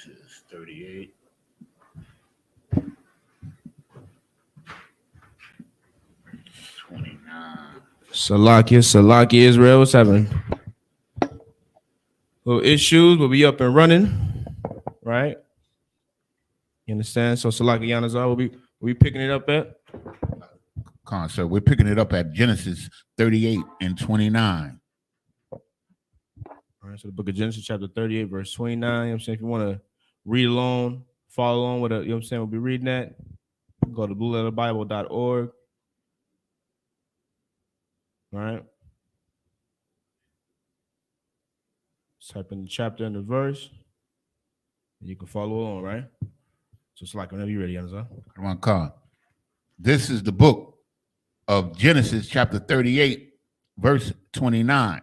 Genesis 38. Salakia, Israel, what's happening? Little issues, we'll be up and running, right? You understand? So Salakia Yanazar, we'll be picking it up at? Sir, we're picking it up at Genesis 38 and 29. All right, so the book of Genesis, chapter 38, verse 29. You know what I'm saying? If you want to read along, follow along with it, you know what I'm saying? We'll be reading that. Go to blueletterbible.org. All right. Type in the chapter and the verse. And you can follow along, right? So it's like whenever you're ready, Yanazar. Come on, Khan. This is the book of Genesis, chapter 38, verse 29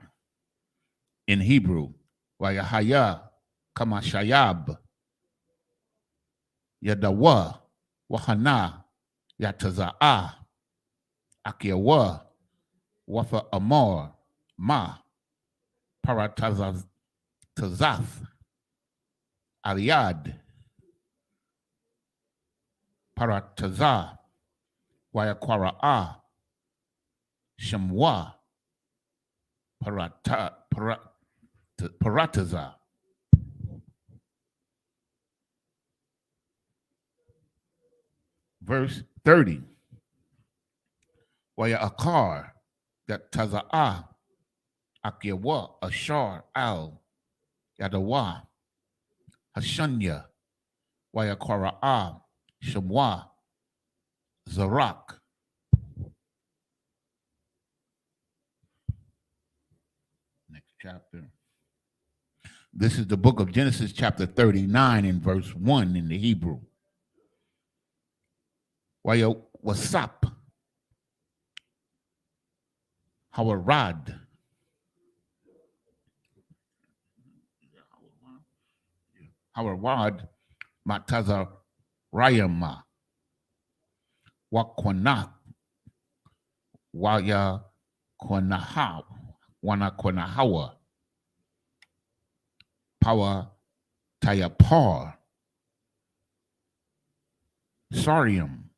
in Hebrew. Wayahaya kamashayab yadawa wahana yataza'a akiyawa wafa amor ma paratazaf aliyad parataza wayakwara'a shamwa parataza. Verse 30. Waya akar that taza'a akiyawa ashar al yadawa hashanya waya kwara'a shamwa zarak. Next chapter. This is the book of Genesis, chapter 39 and verse 1 in the Hebrew. Waya wasap hawarad hawarad mataza rayama wakwana waya kwanaha wanakwanahawa power tayapar sarium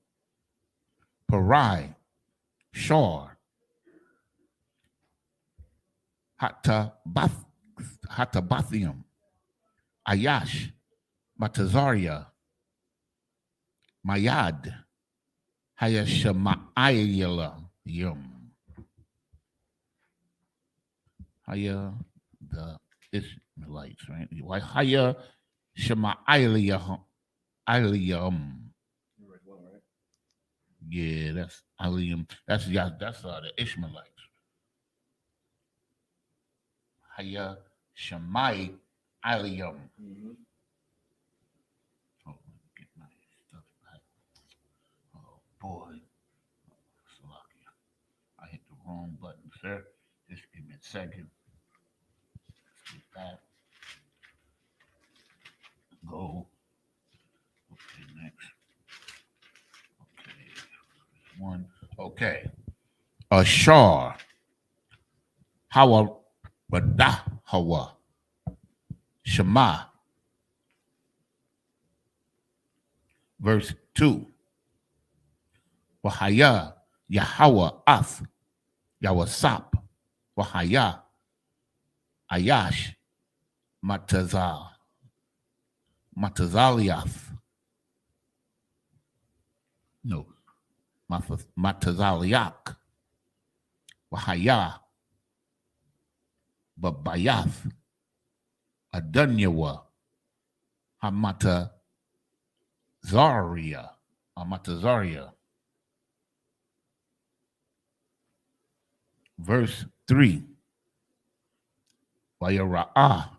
parai shor hatabathium ayash matazaria mayad hayashamayla yum haya the Ishmaelites, right? Like haya shamayla yeah, that's Alium. That's the Ishmaelites. Haya Shammai Alium. Oh, let me get my stuff back. Oh boy. Salakia. I hit the wrong button, sir. Just give me a second. Let's get that. Go. Okay, next. One. Okay. Ashar. Hawa Radah Hawa. Shema. Verse 2. Wahaya Yahwa Ath Yawasap. Wahaya Ayash Matazaliath. No. Matazaliak, Wahaya, Babayath, Adunyawa, Amatazaria. Verse 3. Wayara'a,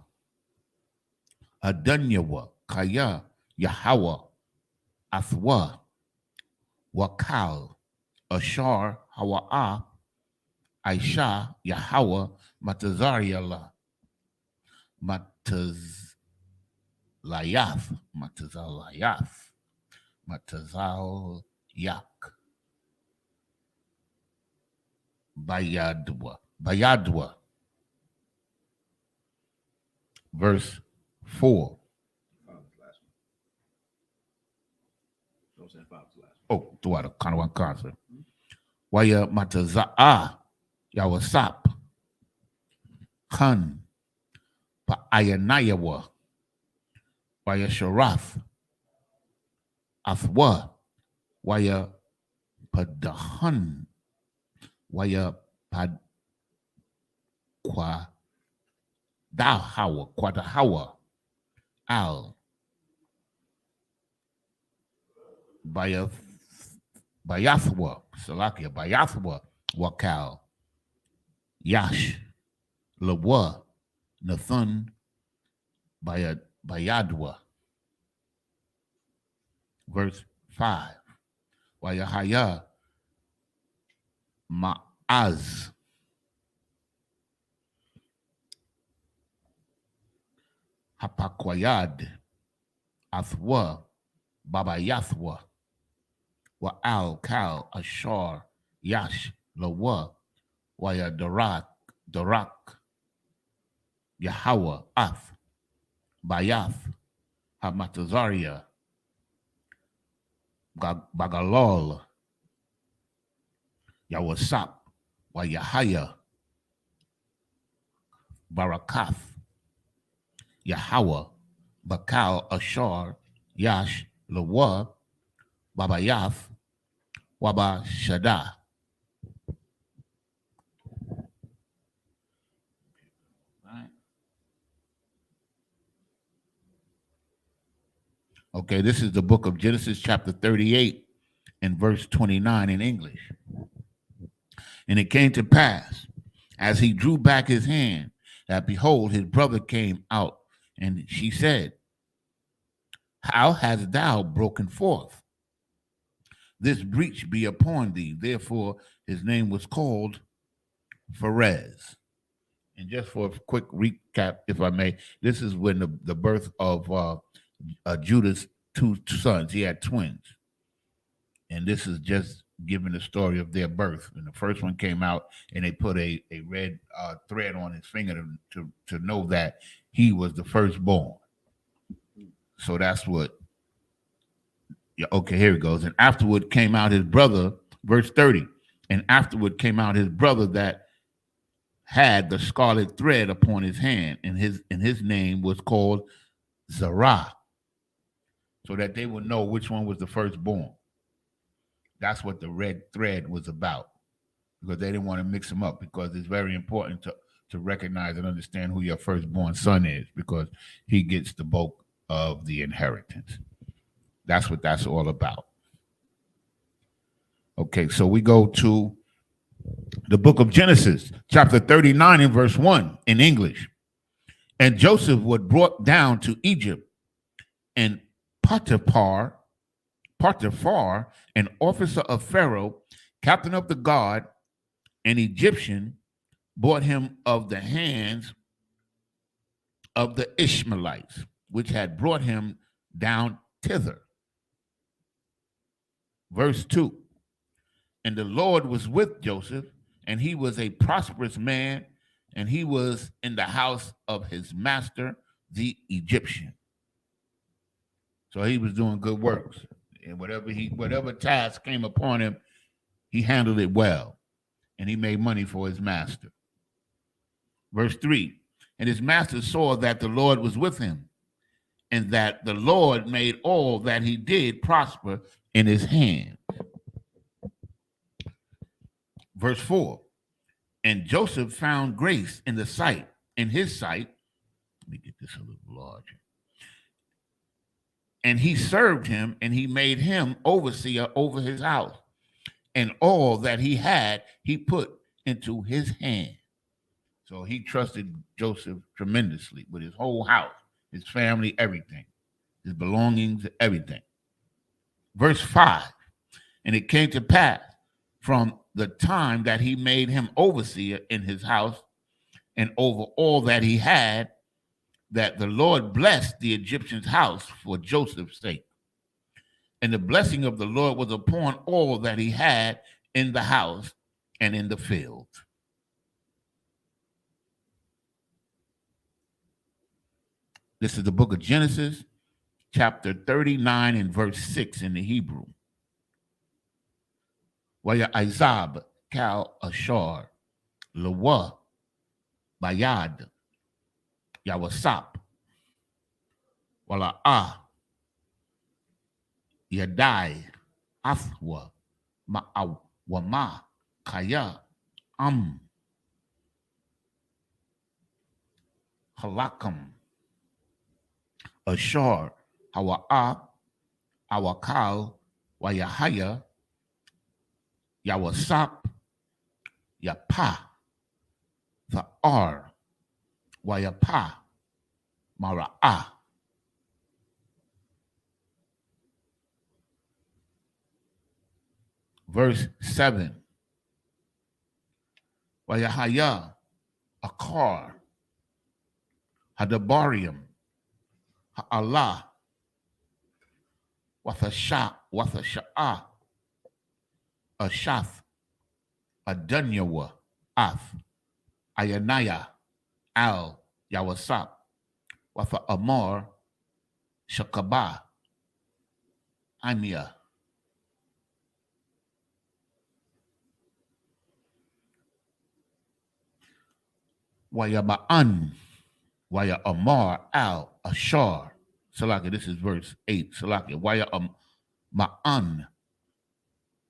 Adunyawa, Kaya, Yahawa, Athwa, Wakal, Ashar, Hawa'a, Aisha, Yahwa, Matazariala, Matazalyak, Bayadwa. Verse 4. Oh, throughout a kind of one concert. Waya mataza'a yawasap han pa ayanayawa waya sharaf athwa waya padahan waya pad kwa dahawa kwadahawa al bayathwa salakia bayathwa wakal yash lawa nathan bayadwa. Verse 5. Wayahaya ma'az hapakwayad athwa babayathwa wa al kal ashar yash lawa waya darak Yahweh ath bayath hamatazaria bagalol yawasap wa yahaya barakath Yahweh bakal ashar yash lawa babayath waba shada. Okay, this is the book of Genesis, chapter 38, and verse 29 in English. And it came to pass, as he drew back his hand, that behold, his brother came out, and she said, how hast thou broken forth? This breach be upon thee. Therefore, his name was called Pharez. And just for a quick recap, if I may, this is when the birth of Judah's two sons. He had twins. And this is just giving the story of their birth. And the first one came out, and they put a red thread on his finger to know that he was the firstborn. So that's what, okay, here it goes. And afterward came out his brother, verse 30. And afterward came out his brother that had the scarlet thread upon his hand, and his name was called Zerah, so that they would know which one was the firstborn. That's what the red thread was about, because they didn't want to mix them up, because it's very important to recognize and understand who your firstborn son is, because he gets the bulk of the inheritance. That's what that's all about. Okay, so we go to the book of Genesis, chapter 39 and verse 1 in English. And Joseph was brought down to Egypt, and Potiphar, an officer of Pharaoh, captain of the guard, an Egyptian, bought him of the hands of the Ishmaelites, which had brought him down thither. Verse 2. And the Lord was with Joseph, and he was a prosperous man, and he was in the house of his master, the Egyptian. So he was doing good works. And whatever task came upon him, he handled it well. And he made money for his master. Verse 3. And his master saw that the Lord was with him, and that the Lord made all that he did prosper in his hand. Verse 4. And Joseph found grace in his sight. Let me get this a little larger. And he served him, and he made him overseer over his house. And all that he had, he put into his hand. So he trusted Joseph tremendously with his whole house, his family, everything, his belongings, everything. Verse 5. And it came to pass from the time that he made him overseer in his house and over all that he had, that the Lord blessed the Egyptian's house for Joseph's sake. And the blessing of the Lord was upon all that he had in the house and in the field. This is the book of Genesis, chapter 39 and verse 6 in the Hebrew. Waya Izab Kal Ashar Lawa Bayad Yawasap Wala Yadai Athwa Ma'awama Kaya Halakam Ashar Hawa'a Awakal Wayahaya Yawasap Yapa Tha'ar Wayapa Mara'a. Verse 7. Wayahaya Akar Hadabarium Ha'Allah Wathasha'a Ashaf Adanyawa Af Ayanaya Al Yawasap Watha Amor Shakaba Anya. Waya Ma'an Waya Amar Al Ashar Salaki. This is verse 8. Salaki. Waya Ma'an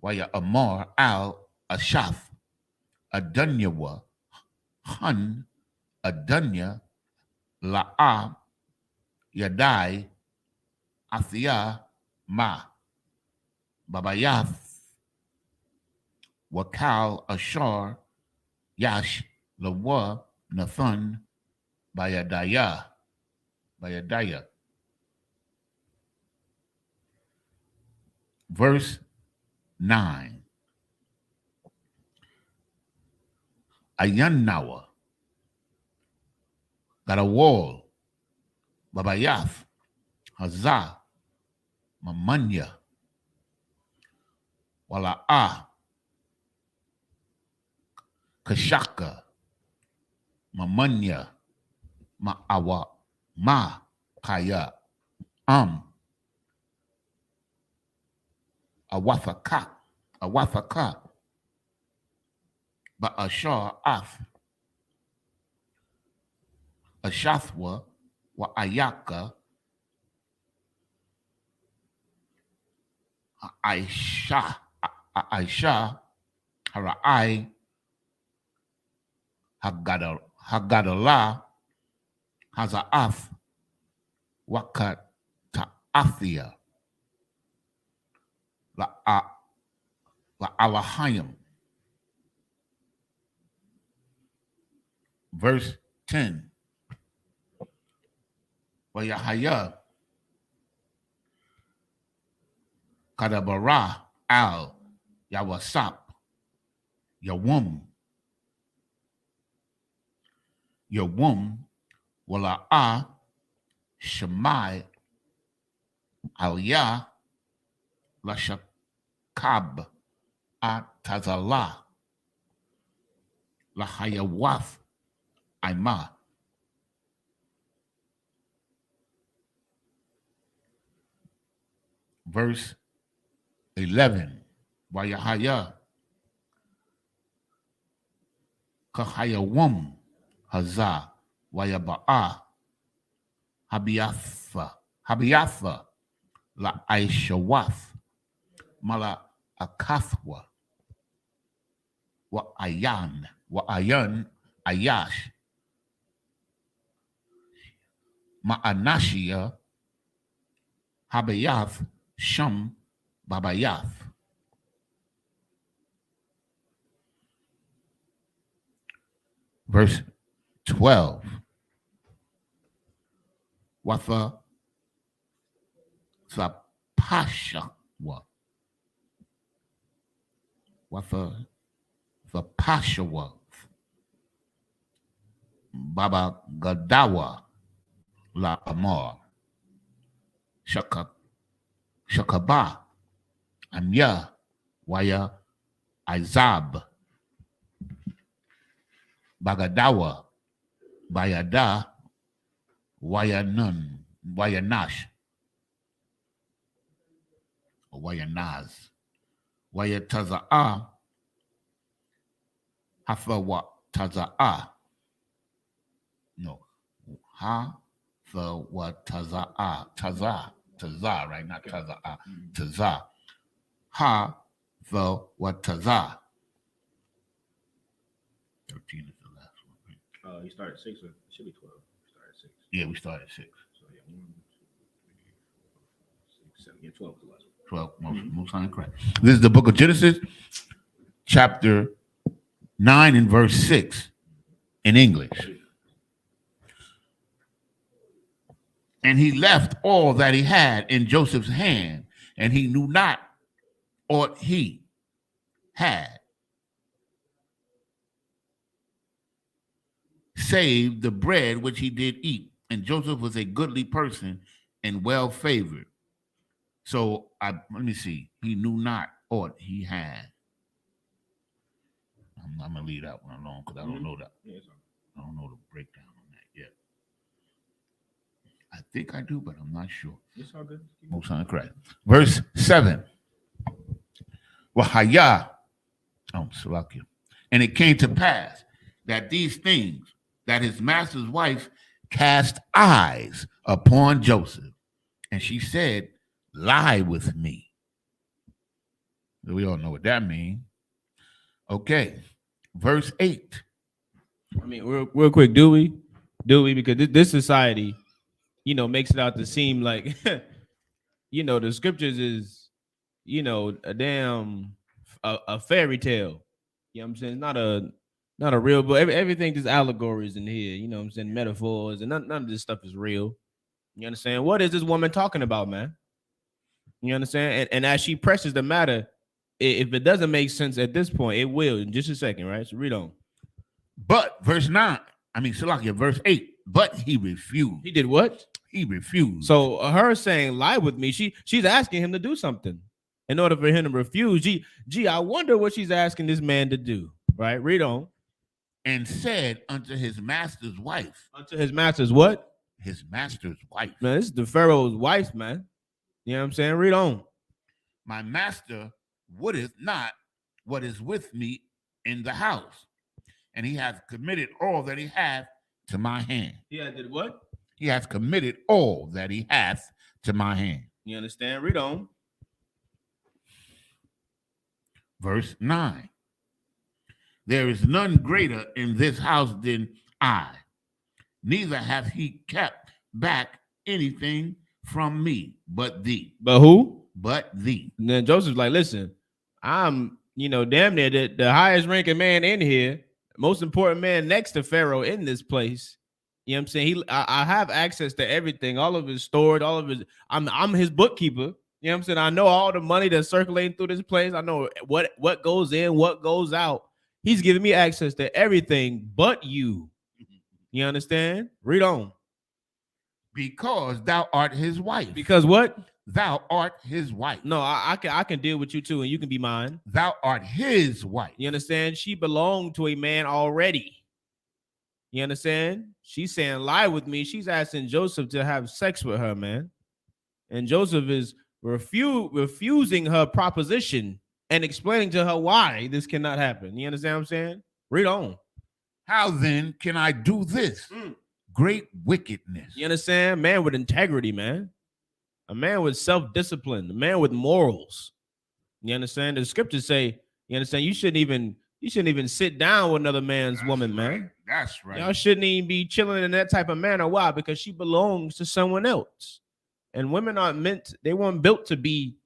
Waya Amar Al Ashaf Adanyawa Han Adanya La'a Yadai Athia Ma Babayath Wakal Ashar Yash Lawa Nathan Bayadaya. Verse 9. Ayannawa got a wall. Babayath Hazah Mamanya Wala'a Kashaka Mamanya Ma'awa Ma Kaya Awathaka Ba'ashar Af Ashathwa Wa Ayaka Aisha Hara'ai Hagadalah Haza'af Wakat Ta'athia La'alahayim. Verse 10. Wayahaya Kadabara Al Yawasap Yawum Wala'a Shemai Aliyah Lashakab Atazala Lahayawath Aima. Verse 11. Wayahaya Kahayawum Hazah Wayaba'a Habiatha La Aishawath Mala Akathwa Wa Ayan Ayash Ma'anashia Habayath Sham Babayath. Verse 12. Watha Thapashawa Watha Thapashawa Baba Gadawa La Amor Shakaba Anya Waya Izab Bagadawa Bayada Wayanash or Wayanaz Wayataza'a. Hafawataza'a. No. Hafawataza'a. Taza, right? Not taza'a. Taza. Hafawataza. 13 is the last one, right? You started at 6, or it should be 12. You started at 6. Yeah, we started at 6. So yeah, 1, 2, 3, 4, 5, 6, 7. Yeah, 12 is the last one. 12, most time correct. This is the book of Genesis, chapter 9 and verse 6 in English. And he left all that he had in Joseph's hand, and he knew not aught he had, save the bread which he did eat. And Joseph was a goodly person and well favored. So let me see. He knew not aught he had. I'm gonna leave that one alone because I don't know that. I don't know the breakdown on that yet. I think I do, but I'm not sure. It's all good. Most time correct. Verse 7. Wahaya. Salakia. And it came to pass that these things, that his master's wife cast eyes upon Joseph, and she said, lie with me. We all know what that means. Okay. Verse 8. I mean, real quick, do we? Because this society, makes it out to seem like, the scriptures is, a damn a fairy tale. You know what I'm saying? It's not a real book. Everything just allegories in here. You know what I'm saying? Metaphors, and none of this stuff is real. You understand? What is this woman talking about, man? You understand? And as she presses the matter, if it doesn't make sense at this point, it will in just a second, right? So read on. But verse 9, Salakia, verse 8, but he refused. He did what? He refused. So her saying lie with me, she's asking him to do something. In order for him to refuse, gee, I wonder what she's asking this man to do. Right? Read on. And said unto his master's wife. Unto his master's what? His master's wife. Man, this is the Pharaoh's wife, man. You know what I'm saying? Read on. My master wotteth not what is with me in the house, and he hath committed all that he hath to my hand. Yeah, did what? He hath committed all that he hath to my hand. You understand? Read on. Verse 9. There is none greater in this house than I, neither hath he kept back anything from me but thee. But who? But thee. And then Joseph's like, listen, I'm, damn near the highest ranking man in here, most important man next to Pharaoh in this place. You know what I'm saying? I have access to everything, all of his stored, all of his, I'm his bookkeeper. You know what I'm saying? I know all the money that's circulating through this place. I know what goes in, what goes out. He's giving me access to everything but you. You understand? Read on. Because thou art his wife. Because what? Thou art his wife. No, I can deal with you too, and you can be mine. Thou art his wife. You understand? She belonged to a man already. You understand? She's saying lie with me. She's asking Joseph to have sex with her, man. And Joseph is refusing her proposition and explaining to her why this cannot happen. You understand what I'm saying? Read on. How then can I do this? Great wickedness. You understand? Man with integrity, man. A man with self-discipline, a man with morals. You understand? The scriptures say, you understand, you shouldn't even sit down with another man's woman, man. That's right. Y'all shouldn't even be chilling in that type of manner. Why? Because she belongs to someone else. And women they weren't built to be,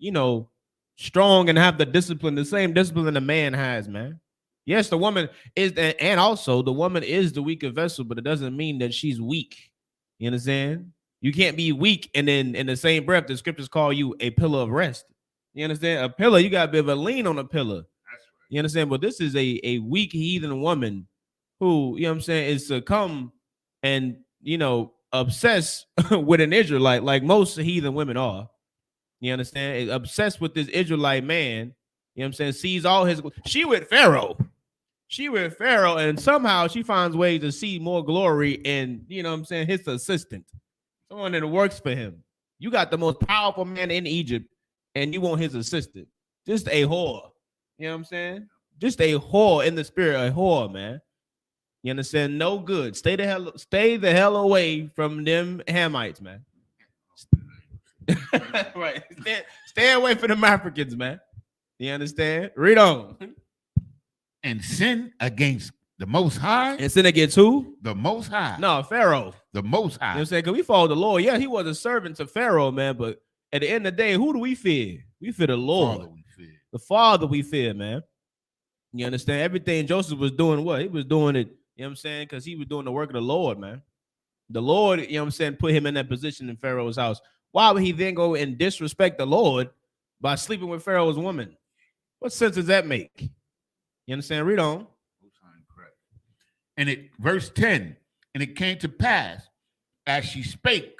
strong and have the discipline, the same discipline a man has, man. Yes, the woman is, and also the woman is the weaker vessel, but it doesn't mean that she's weak. You understand? You can't be weak and then in the same breath, the scriptures call you a pillar of rest. You understand? A pillar, you got to be able to lean on a pillar. That's right. You understand? But this is a weak heathen woman who, you know what I'm saying, is to come and, obsess with an Israelite like most heathen women are. You understand? Is obsessed with this Israelite man. You know what I'm saying? Sees all his. She with Pharaoh, and somehow she finds ways to see more glory in, you know what I'm saying, his assistant, someone that works for him. You got the most powerful man in Egypt, and you want his assistant. Just a whore. You know what I'm saying? Just a whore in the spirit, a whore, man. You understand? No good. Stay the hell away from them Hamites, man. Right. Stay away from them Africans, man. You understand? Read on. And sin against the Most High. And sin against who? The Most High. No, Pharaoh. The Most High. You know what I'm saying? Because we follow the Lord. Yeah, he was a servant to Pharaoh, man. But at the end of the day, who do we fear? We fear the Lord. Father we fear. The Father we fear, man. You understand? Everything Joseph was doing, what? He was doing it, you know what I'm saying? Because he was doing the work of the Lord, man. The Lord, you know what I'm saying, put him in that position in Pharaoh's house. Why would he then go and disrespect the Lord by sleeping with Pharaoh's woman? What sense does that make? You understand? Read on. And it, verse 10, and it came to pass as she spake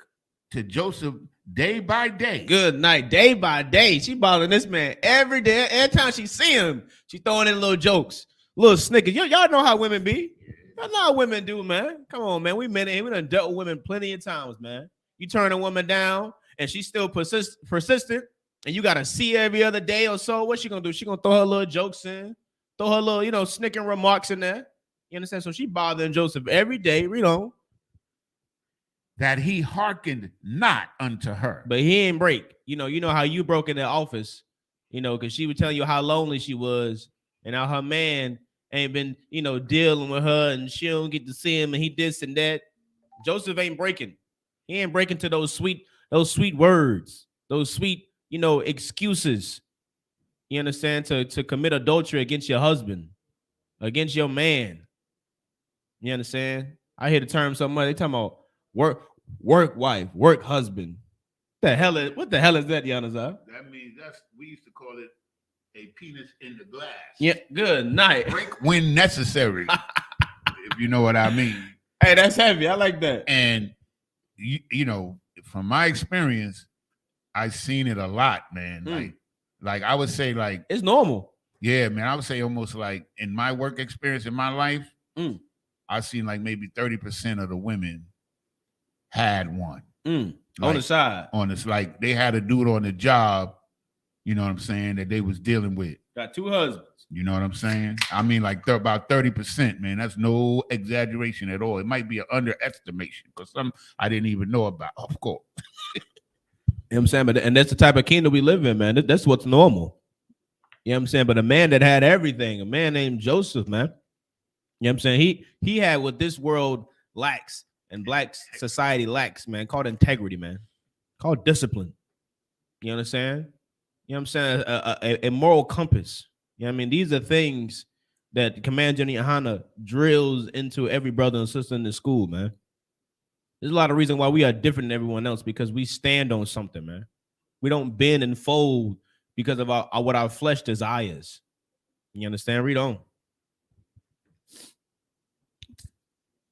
to Joseph day by day. Good night. Day by day. She bothering this man every day. Every time she see him, she throwing in little jokes, little snickers. Y'all know how women be. Y'all know how women do, man. Come on, man. We men in here, we done dealt with women plenty of times, man. You turn a woman down and she's still persistent, and you got to see her every other day or so. What's she going to do? She going to throw her little jokes in, throw her little, snickering remarks in there. You understand? So she bothering Joseph every day. Read on. That he hearkened not unto her. But he ain't break. You know how you broke in the office, because she would tell you how lonely she was and how her man ain't been, dealing with her and she don't get to see him and he this and that. Joseph ain't breaking. He ain't breaking to those sweet words, those sweet, excuses. You understand? To commit adultery against your husband, against your man. You understand? I hear the term so much. They talking about work wife, work husband. What the hell is that, Yanazar? That means we used to call it a penis in the glass. Yeah, good night. Break when necessary, if you know what I mean. Hey, that's heavy. I like that. And from my experience, I've seen it a lot, man. Like I would say, like it's normal. Yeah, man. I would say almost like in my work experience in my life, I've seen like maybe 30% of the women had one. On the side. Like they had a dude on the job, you know what I'm saying, that they was dealing with. Got two husbands. You know what I'm saying? I mean, like about 30%, man. That's no exaggeration at all. It might be an underestimation because some I didn't even know about, of course. You know what I'm saying? And that's the type of kingdom we live in, man. That's what's normal. You know what I'm saying? But a man that had everything, a man named Joseph, man. You know what I'm saying? He had what this world lacks and black society lacks, man, called integrity, man. Called discipline. You understand? You know what I'm saying? A moral compass. You know what I mean? These are things that Command General Yohana drills into every brother and sister in the school, man. There's a lot of reasons why we are different than everyone else because we stand on something, man. We don't bend and fold because of what our flesh desires. You understand? Read on.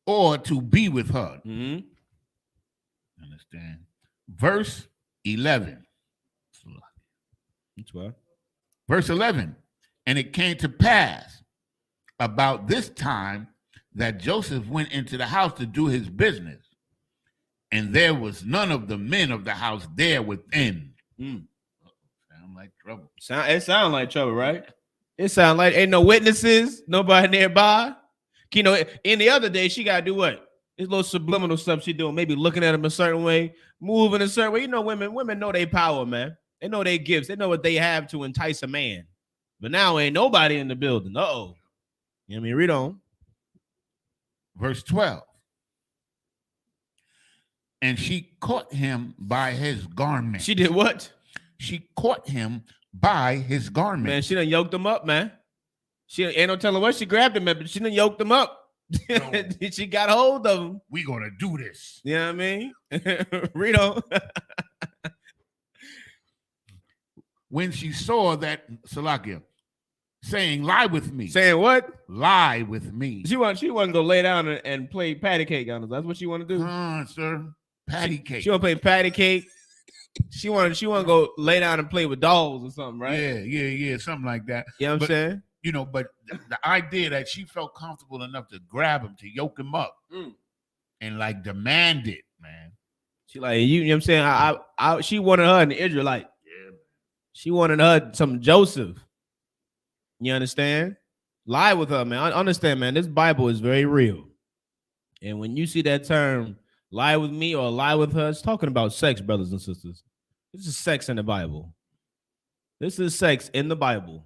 Or to be with her. Mm-hmm. Understand? Verse 11. That's what. Verse 11. And it came to pass about this time that Joseph went into the house to do his business, and there was none of the men of the house there within. Sound like trouble. It sounds like trouble, right? It sounds like ain't no witnesses, nobody nearby. In the other day, she got to do what? It's little subliminal stuff she doing, maybe looking at him a certain way, moving a certain way. Women know their power, man. They know their gifts. They know what they have to entice a man. But now ain't nobody in the building. Uh-oh. You know what I mean? Read on. Verse 12. And she caught him by his garment. She did what? She caught him by his garment. Man, she done yoked him up, man. She ain't no telling what she grabbed him at, but she done yoked him up. No. She got hold of him. We gonna do this. You know what I mean? Read on. When she saw that, Salakia, saying, lie with me. Saying what? Lie with me. She wasn't going to lay down and play patty cake on us. That's what she want to do. Sir. Patty cake. She want to play patty cake. She want to go lay down and play with dolls or something, right? Yeah. Something like that. You know what I'm saying? But the idea that she felt comfortable enough to grab him, to yoke him up and like demand it, man. She like, you know what I'm saying? She wanted her an Israelite. Yeah. She wanted her some Joseph. You understand? Lie with her, man. Understand, man. This Bible is very real. And when you see that term, lie with me or lie with her, it's talking about sex, brothers and sisters. This is sex in the Bible. This is sex in the Bible.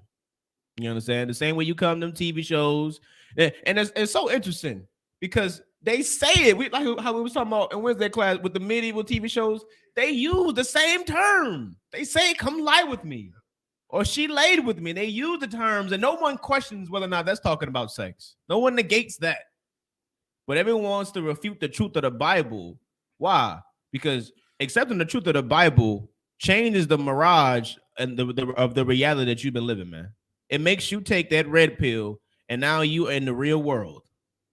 You understand? The same way you come to them TV shows. And it's so interesting because they say it. Like how we was talking about in Wednesday class with the medieval TV shows. They use the same term. They say, come lie with me. Or she laid with me. They use the terms and no one questions whether or not that's talking about sex. No one negates that. But everyone wants to refute the truth of the Bible. Why? Because accepting the truth of the Bible changes the mirage and of the reality that you've been living, man. It makes you take that red pill and now you are in the real world.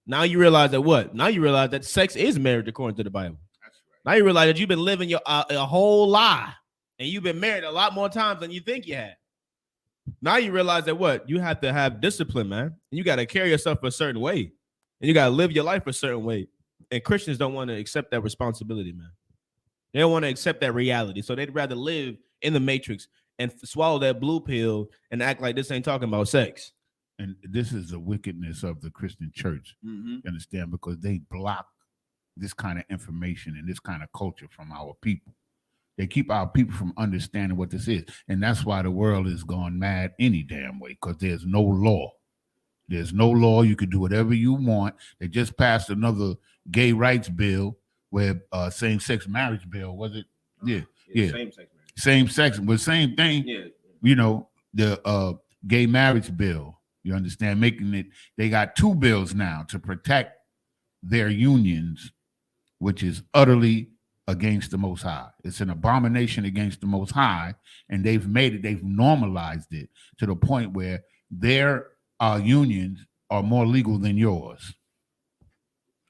Now you realize that what? Now you realize that sex is marriage according to the Bible. That's right. Now you realize that you've been living your a whole lie and you've been married a lot more times than you think you had. Now you realize that what? You have to have discipline, man. And you got to carry yourself a certain way. And you got to live your life a certain way. And Christians don't want to accept that responsibility, man. They don't want to accept that reality. So they'd rather live in the matrix and swallow that blue pill and act like this ain't talking about sex. And this is the wickedness of the Christian church. You understand? Because they block this kind of information and this kind of culture from our people. They keep our people from understanding what this is. And that's why the world is gone mad any damn way, because there's no law. There's no law. You can do whatever you want. They just passed another gay rights bill where same-sex marriage bill, was it? Yeah. Same-sex marriage. Same-sex, but same thing. Yeah. You know, the gay marriage bill, you understand, making it, they got two bills now to protect their unions, which is utterly against the Most High. It's an abomination against the Most High, and they've normalized it to the point where their unions are more legal than yours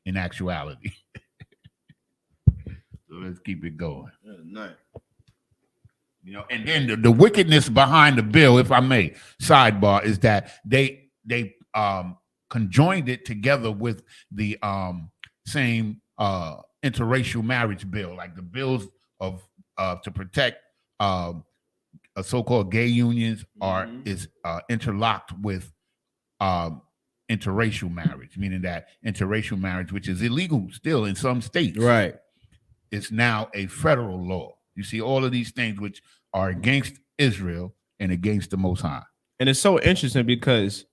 in actuality. So let's keep it going. Nice. You know, and then the wickedness behind the bill, if I may, sidebar, is that they conjoined it together with the same interracial marriage bill, like the bills of to protect so-called gay unions is interlocked with interracial marriage, meaning that interracial marriage, which is illegal still in some states, right, it's now a federal law. You see all of these things which are against Israel and against the Most High. And it's so interesting because,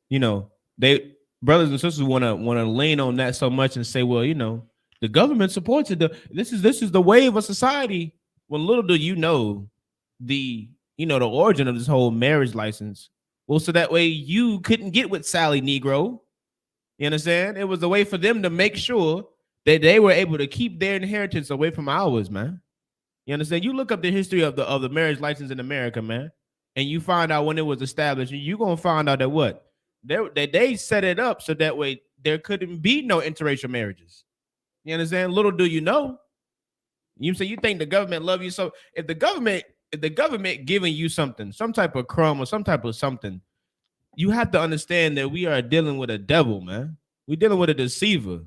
you know, they brothers and sisters want to lean on that so much and say, well, you know, the government supports it. This is the wave of society. When little do you know the origin of this whole marriage license. Well, so that way you couldn't get with Sally Negro. You understand? It was a way for them to make sure that they were able to keep their inheritance away from ours, man. You understand? You look up the history of the marriage license in America, man, and you find out when it was established, and you're gonna find out that what they set it up so that way there couldn't be no interracial marriages. You understand? Little do you know. You say you think the government love you, so if the government giving you something, some type of crumb or some type of something, you have to understand that we are dealing with a devil, man. We're dealing with a deceiver.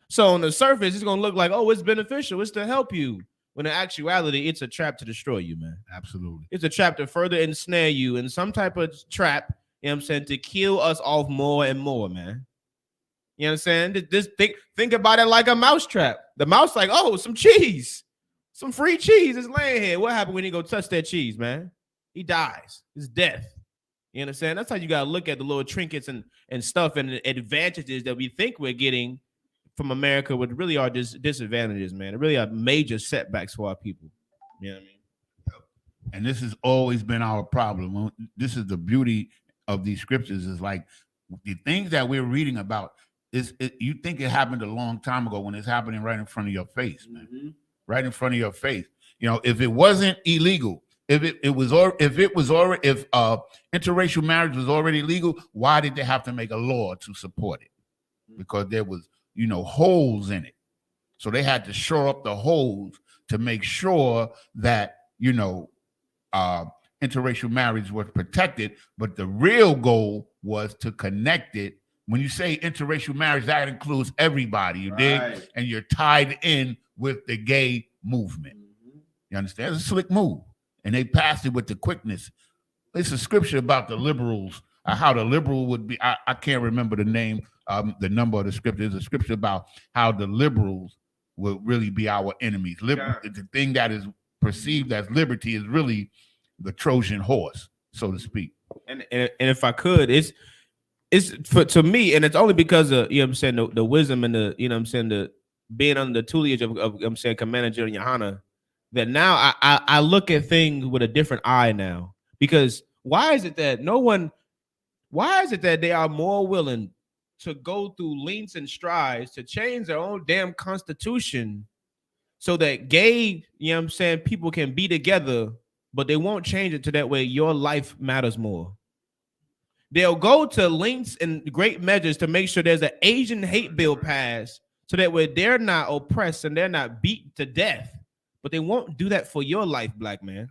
So on the surface, it's gonna look like, oh, it's beneficial, it's to help you. When in actuality, it's a trap to destroy you, man. Absolutely. It's a trap to further ensnare you in some type of trap, you know what I'm saying, to kill us off more and more, man. You understand? Just think about it like a mouse trap. The mouse like, oh, some cheese. Some free cheese is laying here. What happened when he go touch that cheese, man? He dies. It's death. You understand? That's how you got to look at the little trinkets and stuff and the advantages that we think we're getting from America, which really are just disadvantages, man. It really are major setbacks for our people. You know what I mean? And this has always been our problem. This is the beauty of these scriptures, is like the things that we're reading about, you think it happened a long time ago when it's happening right in front of your face, man. Mm-hmm. Right in front of your face. You know, if it wasn't illegal, if interracial marriage was already legal, why did they have to make a law to support it? Because there was, holes in it. So they had to shore up the holes to make sure that, interracial marriage was protected. But the real goal was to connect it. When you say interracial marriage, that includes everybody, you dig? And you're tied in with the gay movement. Mm-hmm. You understand? It's a slick move. And they passed it with the quickness. It's a scripture about the liberals how the liberal would be. I can't remember the name, the number of the scripture. There's a scripture about how the liberals will really be our enemies. The thing that is perceived as liberty is really the Trojan horse, so to speak. And if I could, it's to me, and it's only because of, you know what I'm saying, the wisdom and the, you know what I'm saying, the being under the tutelage of I'm saying Commander General Yohana, that now I look at things with a different eye now. Because why is it that they are more willing to go through lengths and strides to change their own damn constitution so that gay, you know what I'm saying, people can be together, but they won't change it to that way your life matters more? They'll go to lengths and great measures to make sure there's an Asian hate bill passed so that way they're not oppressed and they're not beaten to death. But they won't do that for your life, black man.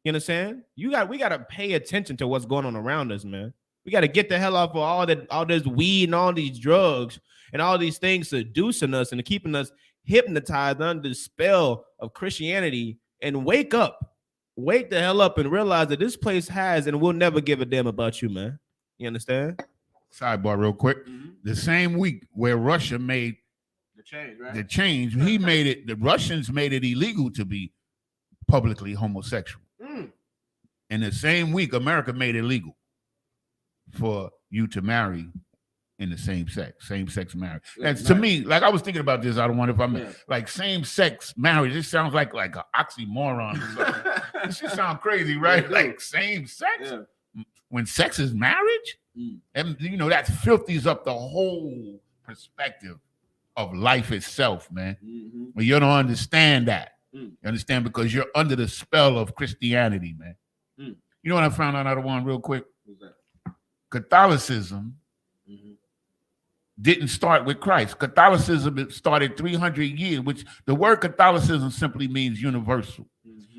You understand? We got to pay attention to what's going on around us, man. We got to get the hell off of all this weed and all these drugs and all these things seducing us and keeping us hypnotized under the spell of Christianity, and wake up. Wake the hell up and realize that this place has and will never give a damn about you, man. You understand? Sidebar real quick. Mm-hmm. The same week where Russia made the change, the Russians made it illegal to be publicly homosexual. In the same week, America made it legal for you to marry in the same sex marriage. And to me, like, I was thinking about this. I don't want like same-sex marriage. It sounds like an oxymoron. It should sound crazy, right? Yeah, like same sex. Yeah. When sex is marriage, and that filthies up the whole perspective of life itself, man. Mm-hmm. Well, you don't understand that. You understand, because you're under the spell of Christianity, man. You know what I found out of one real quick? What's that? Catholicism didn't start with Christ. Catholicism started 300 years, which the word Catholicism simply means universal.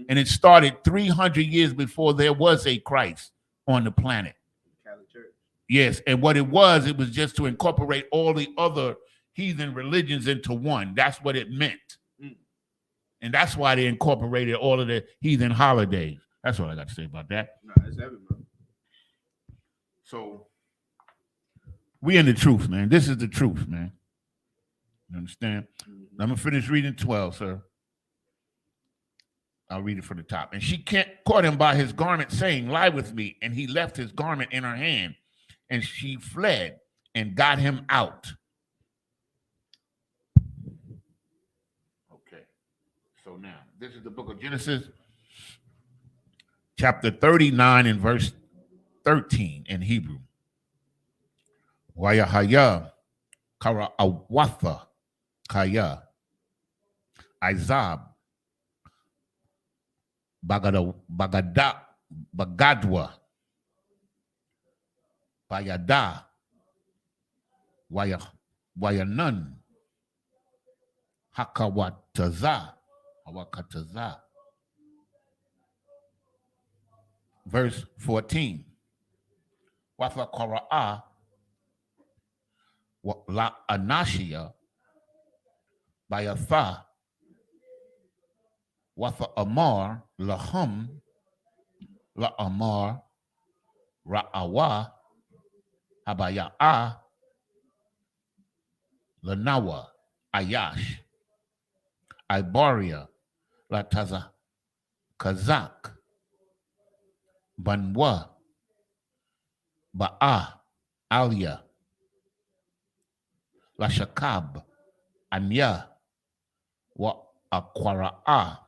And it started 300 years before there was a Christ on the planet. Catholic Church. Yes, and what it was just to incorporate all the other heathen religions into one. That's what it meant. And that's why they incorporated all of the heathen holidays. That's all I got to say about that. No, that's everyone. So we in the truth, man. This is the truth, man. You understand? I'm going to finish reading 12, sir. I'll read it from the top. And she caught him by his garment, saying, lie with me. And he left his garment in her hand. And she fled and got him out. Okay. So now, this is the book of Genesis, chapter 39 and verse 13 in Hebrew. Wayahaya kara awatha kaya Isupk bagadwa bayada wayanan hakawataza hawakataza. Verse 14. Wafa Kora'a La Anashia Bayatha Wafa Amar Lahum La Amar Ra'awa Habaya'a Lanawa Ayash Ibaria Lataza Kazak Banwa Ba'a Alia Lashakab Anya Wa Aquara'a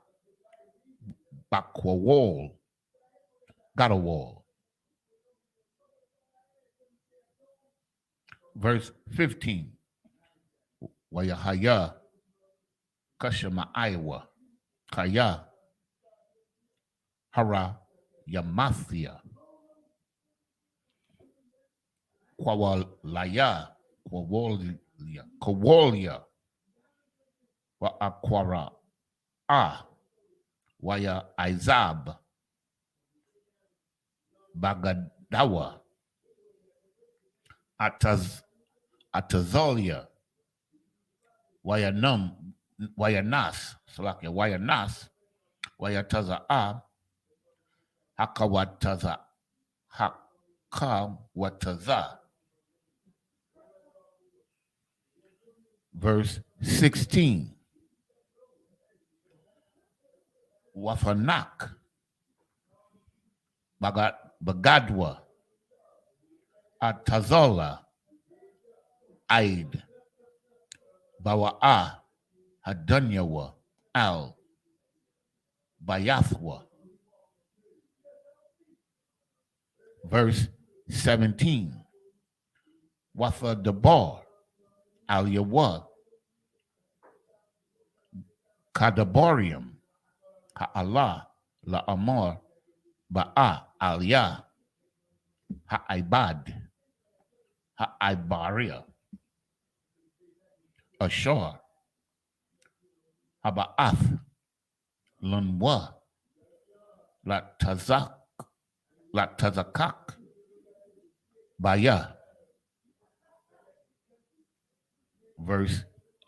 Bakwawal Gadawal. Verse 15. Wayahaya Kashama Iowa Kaya Hara Yamathia Kwawalaya Kawalia Wa Aquara Waya Isupk Bagadawa Atazalia Wayanas Wayataza Hakawataza Kawataza. Verse 16. Wafanak. Bagadwa. Atazola. Aid. Bawa'a. Hadunyawa. Al. Bayathwa. Verse 17. Watha Dabar. Al Yawa. Kadabarium. Ha'Allah. La Amar. Ba'a. Al Ya. Ha'ibad. Ha'ibaria. Ashar. Haba'ath. Lunwa. Latazakak. Baya. Verse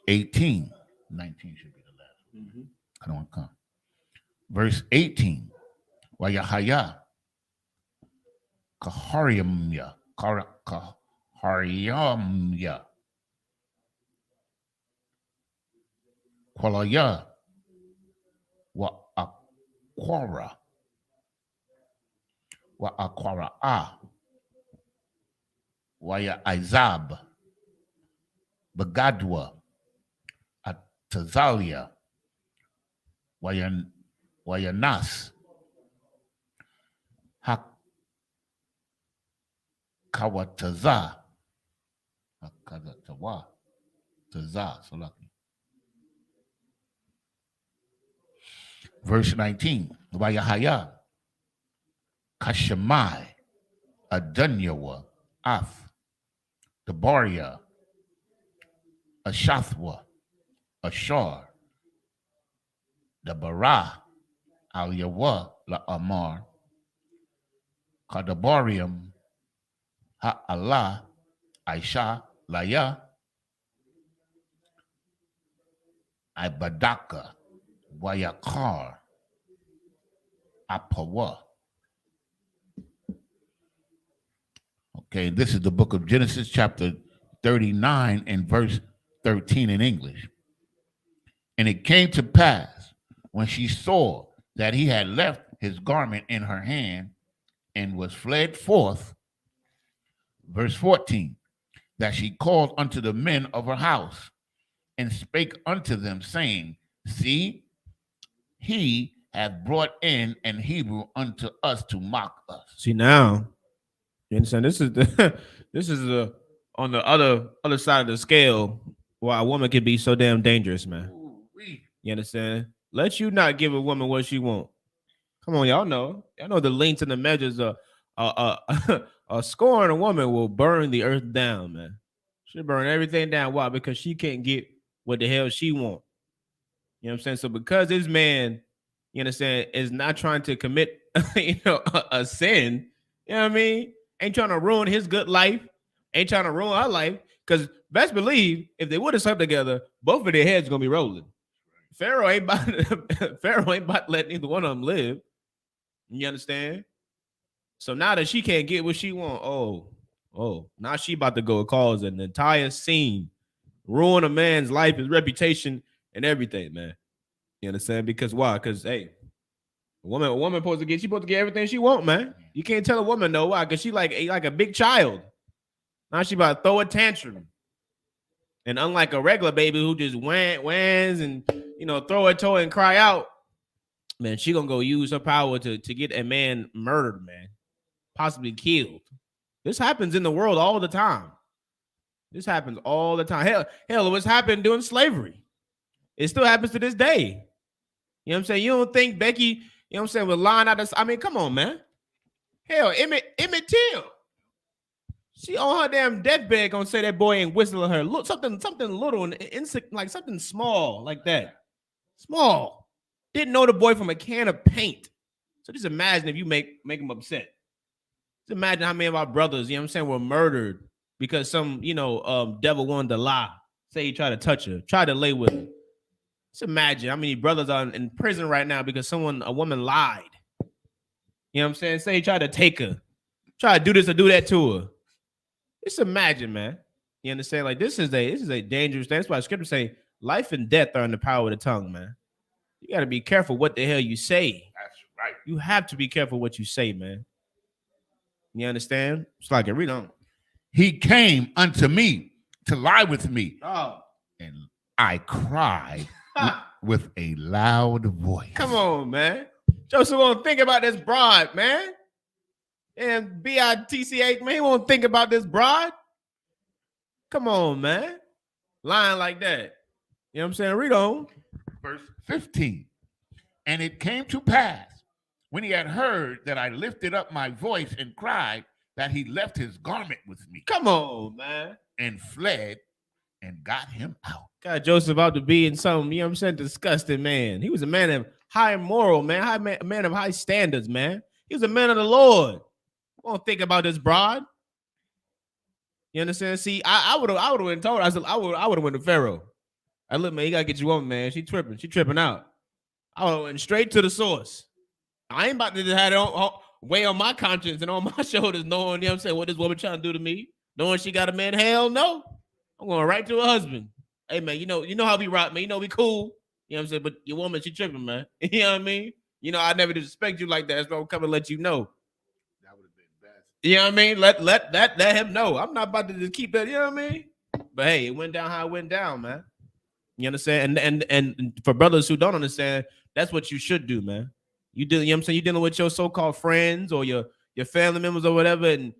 18. 19 should be the last one. I don't want to come. Verse 18. Wayahaya. Kahariamya. Kahariamya. Kwalaya. Wa Aquara. Wa Aquara. Waya Izab. Bagadwa. Atazalia. Wayanas. Hakawataza. Hakazatawa. Taza. So lucky. Verse 19. Wayahaya. Kashamai. Adunyawa. Af. Dabaria. Ashathwa. Ashar. Dabara. Al Yawa. La Amar. Kadabarium. Ha'Allah. Aisha. Laya. Ibadaka. Wayakar. Apawa. Okay, this is the book of Genesis, chapter 39 and verse 13 in English. And it came to pass when she saw that he had left his garment in her hand and was fled forth, verse 14, that she called unto the men of her house and spake unto them, saying, See, he hath brought in an Hebrew unto us to mock us. See now, you understand? This is the on the other side of the scale why a woman can be so damn dangerous, man. You understand? Let you not give a woman what she want. Come on, y'all know the lengths and the measures of a scorn a woman will burn the earth down, man. She'll burn everything down. Why? Because she can't get what the hell she want. You know what I'm saying? So because this man, you understand, is not trying to commit, a sin, you know what I mean? Ain't trying to ruin his good life, ain't trying to ruin her life. Because best believe, if they would have slept together, both of their heads gonna be rolling. Pharaoh ain't about to let neither one of them live. You understand? So now that she can't get what she want, now she about to go cause an entire scene, ruin a man's life, his reputation, and everything, man. You understand? Because why? Because hey, a woman supposed to get everything she want, man. You can't tell a woman no. Why? Because she like a big child. Now she about to throw a tantrum. And unlike a regular baby who just whines and throw her toe and cry out, man, she gonna go use her power to get a man murdered, man, possibly killed. This happens in the world all the time. This happens all the time. Hell, it was happened during slavery. It still happens to this day. You know what I'm saying? You don't think Becky, you know what I'm saying, was lying out of, I mean, come on, man. Hell, Emmett Till. She on her damn deathbed gonna say that boy ain't whistling her. Look, something little and like something small like that. Small. Didn't know the boy from a can of paint. So just imagine if you make him upset. Just imagine how many of our brothers, you know what I'm saying, were murdered because some, devil wanted to lie. Say he tried to touch her, tried to lay with her. Just imagine how many brothers are in prison right now because a woman lied. You know what I'm saying? Say he tried to take her. try to do this or do that to her. Just imagine, man. You understand? Like this is a dangerous thing. That's why scripture say life and death are in the power of the tongue, man. You got to be careful what the hell you say. That's right. You have to be careful what you say, man. You understand? It's like read on. He came unto me to lie with me, Oh, and I cried with a loud voice. come on, man. Joseph won't think about this broad, man. And BITCH, man, he won't think about this broad. Come on, man. Lying like that. You know what I'm saying? Read on. Verse 15. And it came to pass, when he had heard that I lifted up my voice and cried, that he left his garment with me Come on, man. and fled and got him out. God, Joseph out to be in some, you know what I'm saying, disgusting man. He was a man of high moral, man, a man of high standards, man. He was a man of the Lord. Won't think about this broad. You understand? See, I would have been told. I said I would have went to Pharaoh. I look, man, you gotta get you woman, man. She tripping out. I would have went straight to the source. I ain't about to just have it on, weigh on my conscience and on my shoulders, knowing, you know what I'm saying, what this woman trying to do to me, knowing she got a man. Hell no. I'm going right to her husband. Hey man, you know how we rock, man. You know we cool. You know what I'm saying? But your woman, she tripping, man. You know what I mean? You know, I never disrespect you like that. So I'm coming to let you know. That would have been best. You know what I mean? Let him know. I'm not about to just keep that, you know what I mean? But hey, it went down how it went down, man. You understand? And for brothers who don't understand, that's what you should do, man. You know what I'm saying? You're dealing with your so-called friends or your family members or whatever, and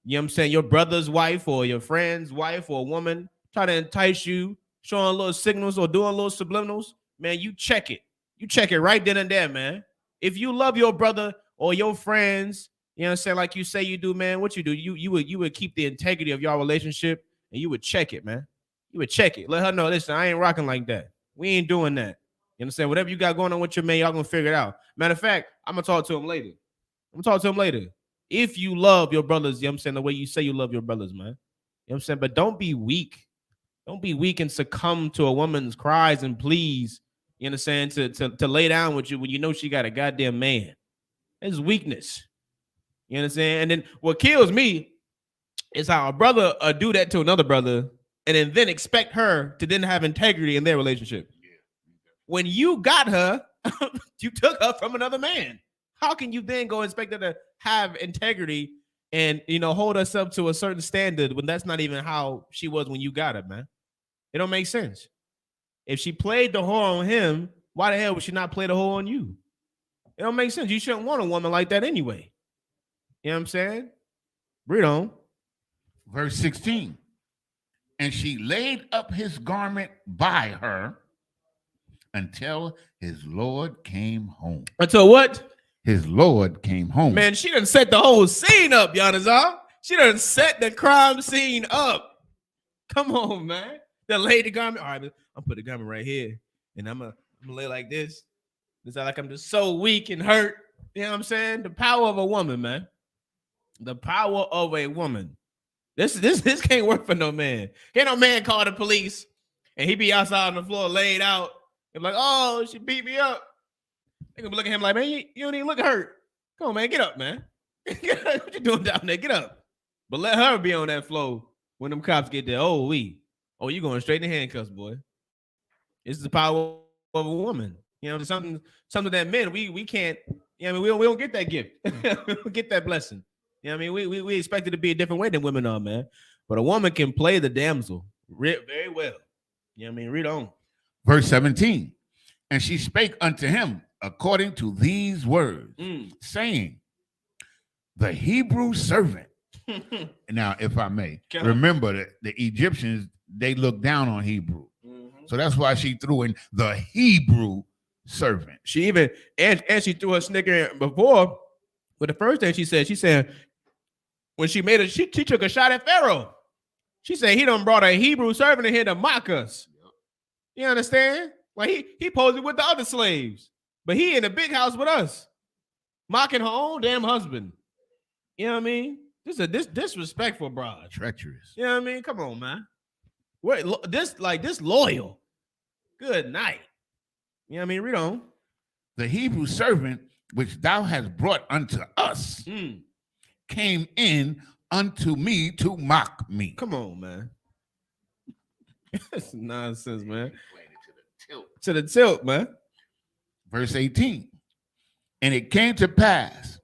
you know what I'm saying, your brother's wife or your friend's wife or woman try to entice you, showing little signals or doing little subliminals, man, you check it. You check it right then and there, man. If you love your brother or your friends, you know what I'm saying, like you say you do, man, what you do, you would keep the integrity of your relationship and you would check it, man. You would check it. Let her know, listen, I ain't rocking like that. We ain't doing that. You understand? Whatever you got going on with your man, y'all gonna figure it out. Matter of fact, I'm gonna talk to him later. If you love your brothers, you know what I'm saying, the way you say you love your brothers, man. You know what I'm saying? But don't be weak. Don't be weak and succumb to a woman's cries and pleas, you understand, to lay down with you when you know she got a goddamn man. It's weakness. You understand? And then what kills me is how a brother do that to another brother and then expect her to then have integrity in their relationship. When you got her, you took her from another man. How can you then go expect her to have integrity and, you know, hold us up to a certain standard when that's not even how she was when you got her, man? It don't make sense. If she played the whore on him, why the hell would she not play the whore on you? It don't make sense. You shouldn't want a woman like that anyway. You know what I'm saying? Read on. Verse 16. And she laid up his garment by her until his Lord came home. Until what? His Lord came home. Man, she done set the whole scene up, Yanazar. She done set the crime scene up. Come on, man. They laid the garment. All right, I'll put the garment right here. And I'm gonna lay like this. It's like I'm just so weak and hurt. You know what I'm saying? The power of a woman, man. The power of a woman. This can't work for no man. Can't no man call the police and he be outside on the floor laid out. And like, oh, she beat me up. They gonna look at him like, man, you don't even look hurt. Come on, man, get up, man. What you doing down there? Get up. But let her be on that floor when them cops get there. Oh, you going straight in the handcuffs, boy. This is the power of a woman. You know, something that men we can't. You know, I mean, we don't get that gift. We don't get that blessing. You know, what I mean, we expect it to be a different way than women are, man. But a woman can play the damsel very well. You know, what I mean, read on. Verse 17. And she spake unto him according to these words, saying, the Hebrew servant. Now, if I may, remember that the Egyptians, they looked down on Hebrew. Mm-hmm. So that's why she threw in the Hebrew servant. She even, and she threw a snicker in before, but the first thing she said, when she made it, she took a shot at Pharaoh. She said, he done brought a Hebrew servant in here to mock us. You understand? Like he posed with the other slaves, but he in a big house with us, mocking her own damn husband. You know what I mean? This is disrespectful, bro. Treacherous. You know what I mean? Come on, man. This loyal. Good night. You know what I mean? Read on. The Hebrew servant which thou hast brought unto us came in unto me to mock me. Come on, man. That's nonsense, man. Playing it to the tilt. To the tilt, man. Verse 18. And it came to pass,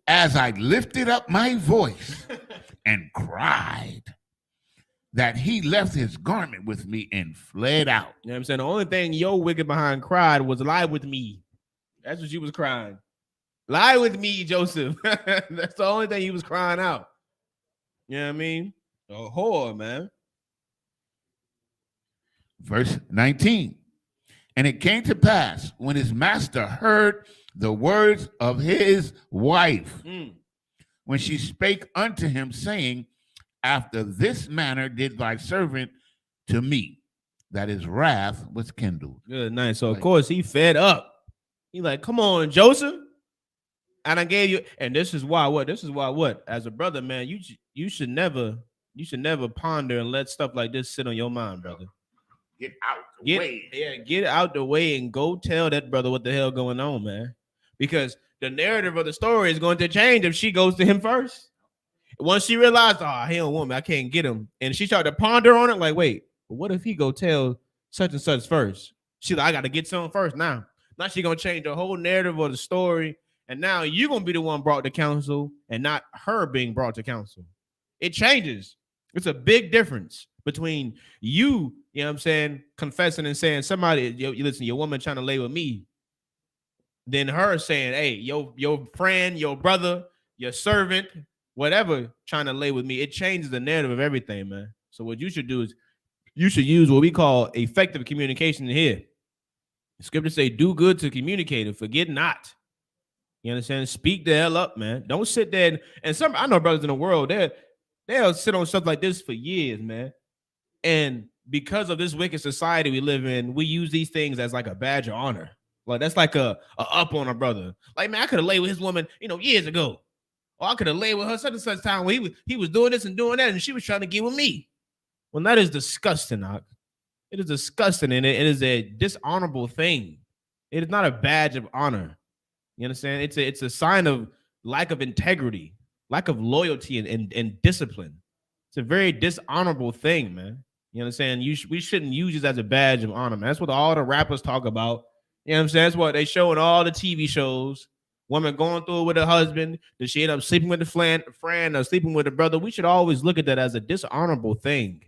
as I lifted up my voice and cried, that he left his garment with me and fled out. You know what I'm saying? The only thing your wicked behind cried was lie with me. That's what she was crying. Lie with me, Joseph. That's the only thing he was crying out. You know what I mean? A whore, man. Verse 19. And it came to pass when his master heard the words of his wife, when she spake unto him, saying, after this manner did thy servant to me, that his wrath was kindled. Good night. So of course he fed up. He like, come on, Joseph. And I gave you, and this is why what? This is why what? As a brother, man, you should never ponder and let stuff like this sit on your mind, brother. Get out the way. Yeah, get out the way and go tell that brother what the hell going on, man. Because the narrative of the story is going to change if she goes to him first. Once she realized, oh, he don't want me, I can't get him. And she started to ponder on it, like, wait, what if he go tell such and such first? She's like, I got to get someone first now. Now she going to change the whole narrative of the story. And now you're going to be the one brought to counsel and not her being brought to counsel. It changes. It's a big difference between you know what I'm saying, confessing and saying, somebody, you listen, your woman trying to lay with me, than her saying, hey, your friend, your brother, your servant, whatever, trying to lay with me. It changes the narrative of everything, man. So what you should do is you should use what we call effective communication here. The scriptures say, do good to communicate and forget not. You understand? Speak the hell up, man. Don't sit there and some, I know brothers in the world, they'll sit on stuff like this for years, man. And because of this wicked society we live in, we use these things as like a badge of honor. Like that's like a up on a brother. Like, man, I could have laid with his woman, years ago. Or I could have laid with her such and such time when he was doing this and doing that, and she was trying to get with me. Well, that is disgusting, Ak. It is disgusting, and it is a dishonorable thing. It is not a badge of honor. You understand? It's a sign of lack of integrity, lack of loyalty and discipline. It's a very dishonorable thing, man. You understand? We shouldn't use it as a badge of honor, man. That's what all the rappers talk about. You know what I'm saying? That's what they show in all the TV shows. Woman going through it with her husband. Does she end up sleeping with the friend or sleeping with the brother? We should always look at that as a dishonorable thing.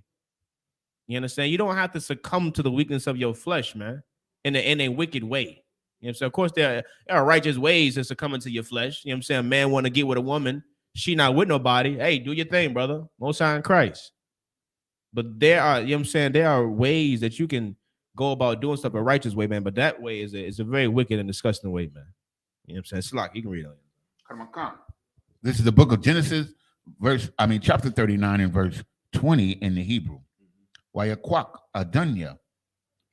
You understand? You don't have to succumb to the weakness of your flesh, man, in a wicked way. You know what I'm saying? Of course, there are righteous ways to succumb to your flesh. You know what I'm saying? A man want to get with a woman. She not with nobody. Hey, do your thing, brother. Most High in Christ. But there are, you know what I'm saying? There are ways that you can go about doing stuff a righteous way, man. But that way is a very wicked and disgusting way, man. You know what I'm saying? Slack, you can read on it. This is the book of Genesis, chapter 39 and verse 20 in the Hebrew. Waya kwak adunya,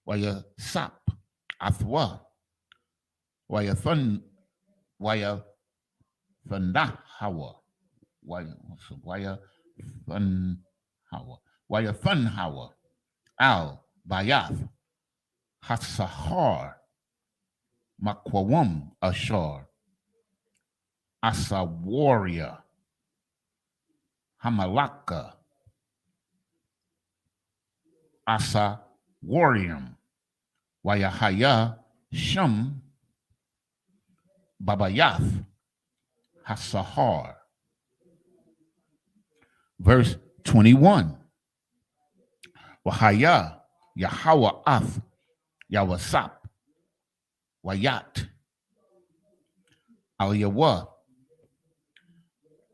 waya sap athwa, waya thun hawa, waya thun hawa, al bayath hasahar makwawum ashar asa warrior hamalaka asa warrium wayahaya shum babayath hasahar. Verse 21. Wahaya Yahawa ath Yawasap Wayat Al Yawa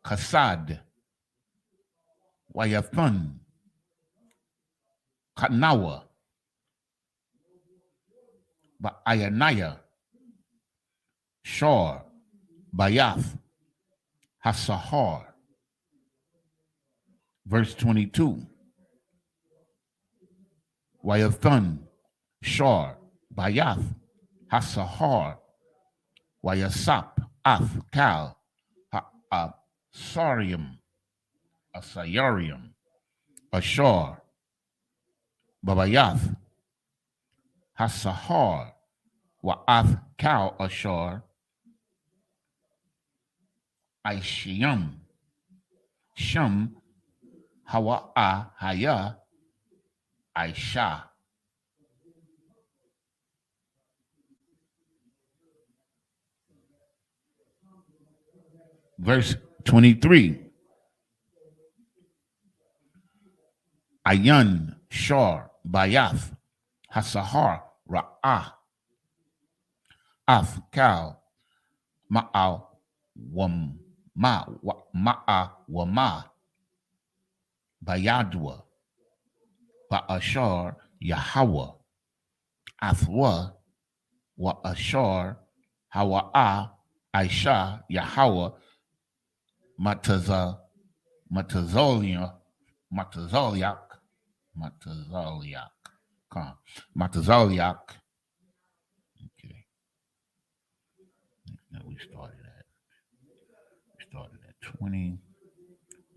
Kasad Wayafun Kanawa Ayanaya Shor Bayath Hasahar. Verse 22. Wayathun Shor Bayath Hasahar Wayasap Ath Kal Asarium Asayarium Ashar Babayath Hasahar Wa'ath Kal Ashar Aishiam Shem, Hawa'a, Haya, Aisha. Verse 23. Ayan, Shar, Bayath, Hasahar, Ra'ah, Af, Kal, Ma'al, Ma'a, Wama, Bayadwa, Ba'ashar, Yahweh, Athwa, Wa'ashar, Hawa'a, Aisha, Yahweh, Matazoliak, Matazoliak, Matazoliak. Matazoliak. Okay. Now we started at 20.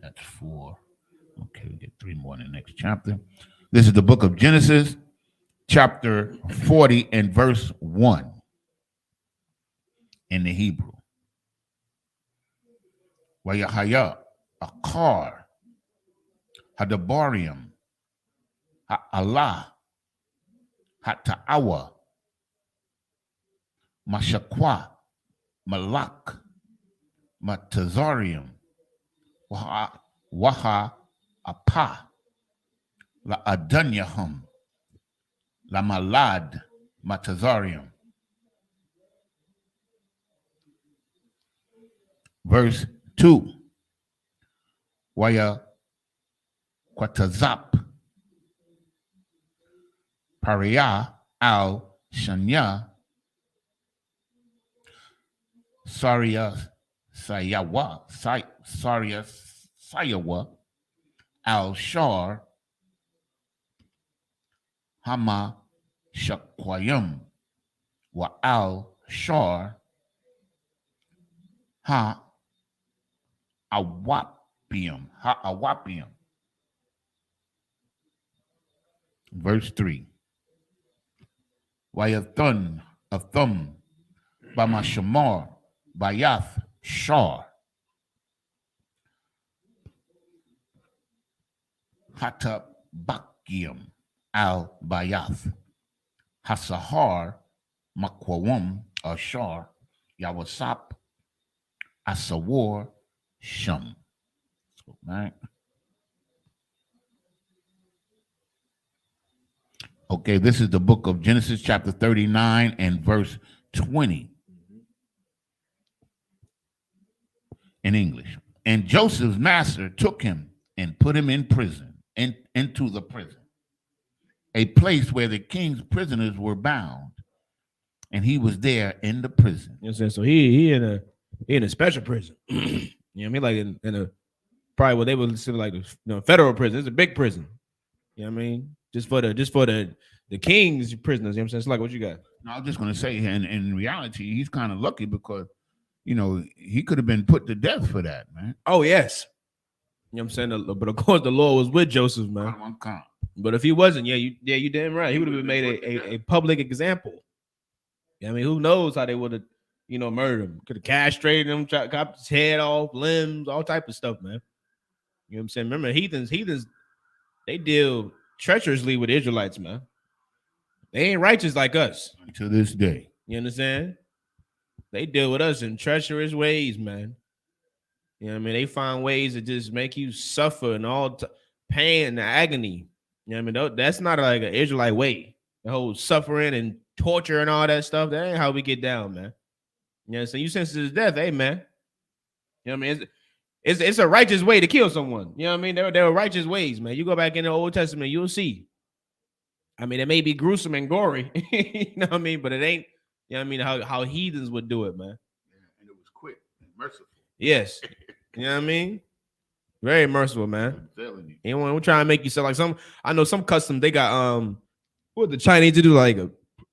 That's 4. Okay, we get 3 more in the next chapter. This is the book of Genesis, chapter 40 and verse 1 in the Hebrew. Wayahaya, Akar, Hadabarium, Ha'Allah, Hata'awa, Mashakwa, Malak, Matazarium, Waha Apa, La Adanyahum, La Malad, Matazarium. Verse 2. Waya Quatazap, Paria al Shanya, Saria Sayawa, Saria Sayawa, al Shar, Hama Shakwayum, wa al Shar, Ha Awapium, Ha Awapium. Verse 3. Wayathun, Athum, Bamashamar, Bayath, Shar, Hatabakium, Al Bayath, Hasahar, Makwawum, Ashar, Yawasap, Asawar, Shum. Right? Okay, this is the book of Genesis, chapter 39 and verse 20 in English. And Joseph's master took him and put him in prison, into the prison, a place where the king's prisoners were bound, and he was there in the prison. You know what I'm saying? So he in a special prison. You know what I mean? Like in a probably what they would consider like the federal prison. It's a big prison. You know what I mean? Just for the king's prisoners. You know what I'm saying? It's like what you got. No, I was just gonna say, in reality, he's kind of lucky because he could have been put to death for that, man. Oh yes. You know what I'm saying? But of course the Lord was with Joseph, man. But if he wasn't, you damn right. He would have been made a public example. I mean, who knows how they would have, murdered him? Could have castrated him, chopped his head off, limbs, all type of stuff, man. You know what I'm saying? Remember, heathens, they deal treacherously with Israelites, man. They ain't righteous like us. To this day. You understand? They deal with us in treacherous ways, man. You know what I mean? They find ways to just make you suffer and all pain and agony. You know what I mean? That's not like an Israelite way. The whole suffering and torture and all that stuff, that ain't how we get down, man. You know what I'm saying? You sentenced to death, hey, man. You know what I mean? It's a righteous way to kill someone. You know what I mean? There are righteous ways, man. You go back in the Old Testament, you'll see. I mean, it may be gruesome and gory, you know what I mean? But it ain't, you know what I mean, how heathens would do it, man. Yeah, and it was quick and merciful. Yes. You know what I mean? Very merciful, man. Anyone will try and make you sound like I know some customs, they got, what the Chinese to do, like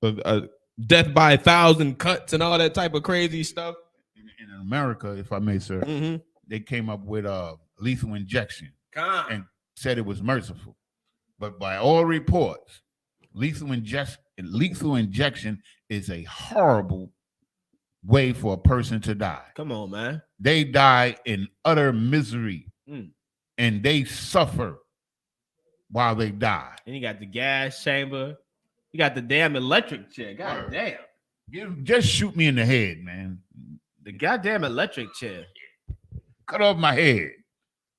a death by 1,000 cuts and all that type of crazy stuff. In America, if I may, sir, they came up with lethal injection and said it was merciful. But by all reports, lethal injection is a horrible way for a person to die. Come on, man. They die in utter misery. and they suffer while they die. And you got the gas chamber. You got the damn electric chair. God damn. Just shoot me in the head, man. The goddamn electric chair. Cut off my head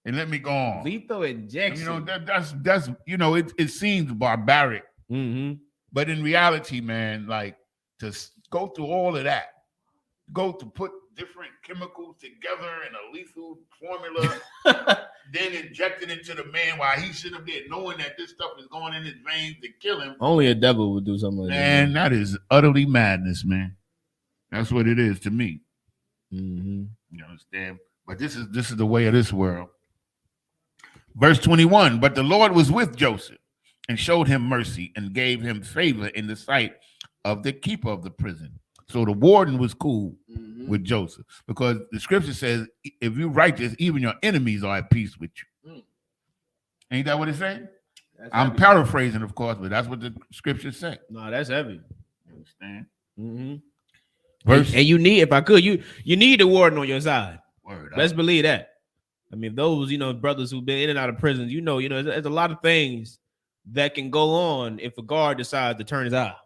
and let me go on. Lethal injection. You know, that's you know, it seems barbaric. Mm-hmm. But in reality, man, like to go through all of that, go to put different chemicals together in a lethal formula, then inject it into the man while he's sitting up there knowing that this stuff is going in his veins to kill him. Only a devil would do something like that. Man, that is utterly madness, man. That's what it is to me. Mm-hmm. You understand? But this is the way of this world. Verse 21, but the Lord was with Joseph and showed him mercy and gave him favor in the sight of the keeper of the prison. So the warden was cool with Joseph because the scripture says, if you're righteous, even your enemies are at peace with you. Ain't that what it's saying? I'm paraphrasing, of course, but that's what the scriptures say. No, that's heavy. You understand? Mm-hmm. Verse, and you need, if I could, you need the warden on your side. Word Let's up. believe that. I mean, those, brothers who've been in and out of prisons, there's a lot of things that can go on if a guard decides to turn his eye.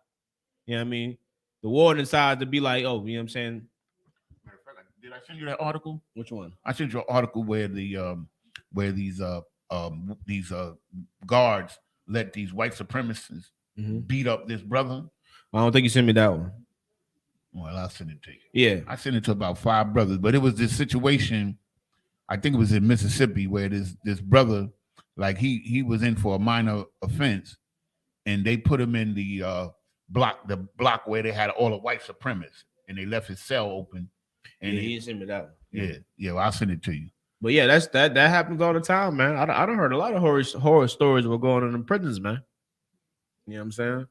You know what I mean? The warden decides to be like, oh, you know what I'm saying? Did I send you that article? Which one? I sent you an article where these guards let these white supremacists beat up this brother. I don't think you sent me that one. Well, I'll send it to you. Yeah. I sent it to about 5 brothers, but it was this situation, I think it was in Mississippi, where this brother, like he was in for a minor offense, and they put him in the block where they had all the white supremacists, and they left his cell open. And he didn't send me that one. Yeah, well, I'll send it to you. But yeah, that happens all the time, man. I done heard a lot of horror stories were going on in prisons, man. You know what I'm saying?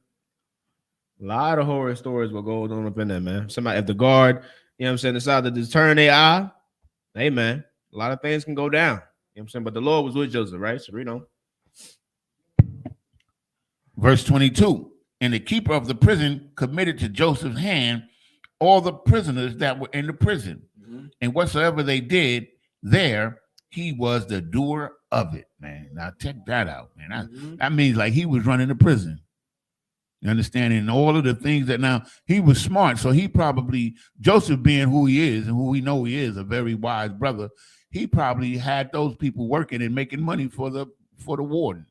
A lot of horror stories were going on up in there, man. Somebody, if the guard, you know what I'm saying, decided to turn their eye, hey, man, a lot of things can go down. You know what I'm saying? But the Lord was with Joseph, right? So, Verse 22, and the keeper of the prison committed to Joseph's hand all the prisoners that were in the prison. And whatsoever they did there, he was the doer of it, man. Now, check that out, man. That means like he was running the prison. You understand? And all of the things that now he was smart. So he probably, Joseph being who he is and who we know he is, a very wise brother, he probably had those people working and making money for the warden.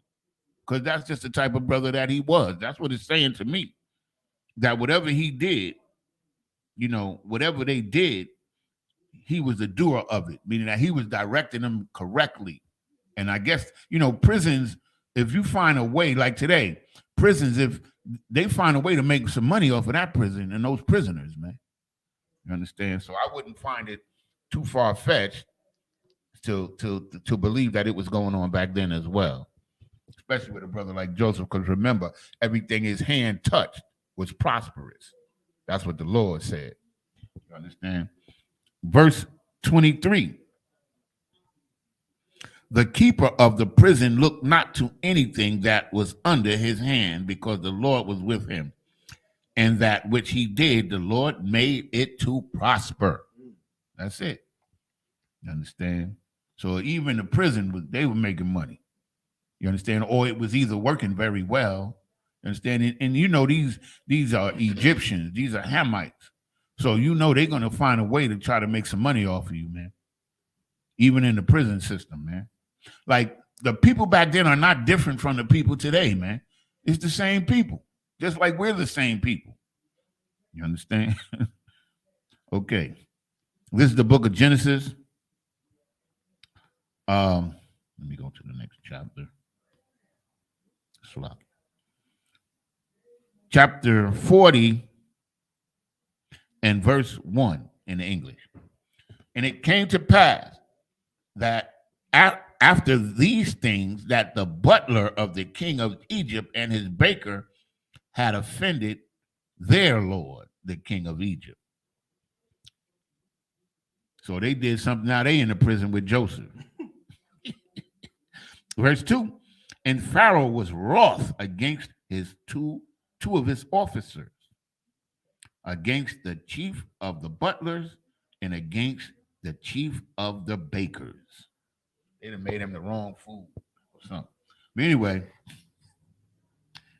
Because that's just the type of brother that he was. That's what it's saying to me. That whatever he did, whatever they did, he was the doer of it, meaning that he was directing them correctly. And I guess, prisons, if you find a way, like today, prisons, if they find a way to make some money off of that prison and those prisoners, man. You understand? So I wouldn't find it too far-fetched to believe that it was going on back then as well, especially with a brother like Joseph, because remember, everything his hand touched was prosperous. That's what the Lord said. You understand? Verse 23. The keeper of the prison looked not to anything that was under his hand, because the Lord was with him. And that which he did, the Lord made it to prosper. That's it. You understand? So even the prison, they were making money. You understand? Or it was either working very well. You understand? And these are Egyptians. These are Hamites. So they're going to find a way to try to make some money off of you, man. Even in the prison system, man. Like, the people back then are not different from the people today, man. It's the same people. Just like we're the same people. You understand? Okay. This is the book of Genesis. Let me go to the next chapter. Chapter 40 and verse 1 in the English. And it came to pass that after these things, that the butler of the king of Egypt and his baker had offended their lord, the king of Egypt. So they did something. Now they in the prison with Joseph. Verse 2, and Pharaoh was wroth against his two of his officers, against the chief of the butlers and against the chief of the bakers. They done made him the wrong food or something. But anyway,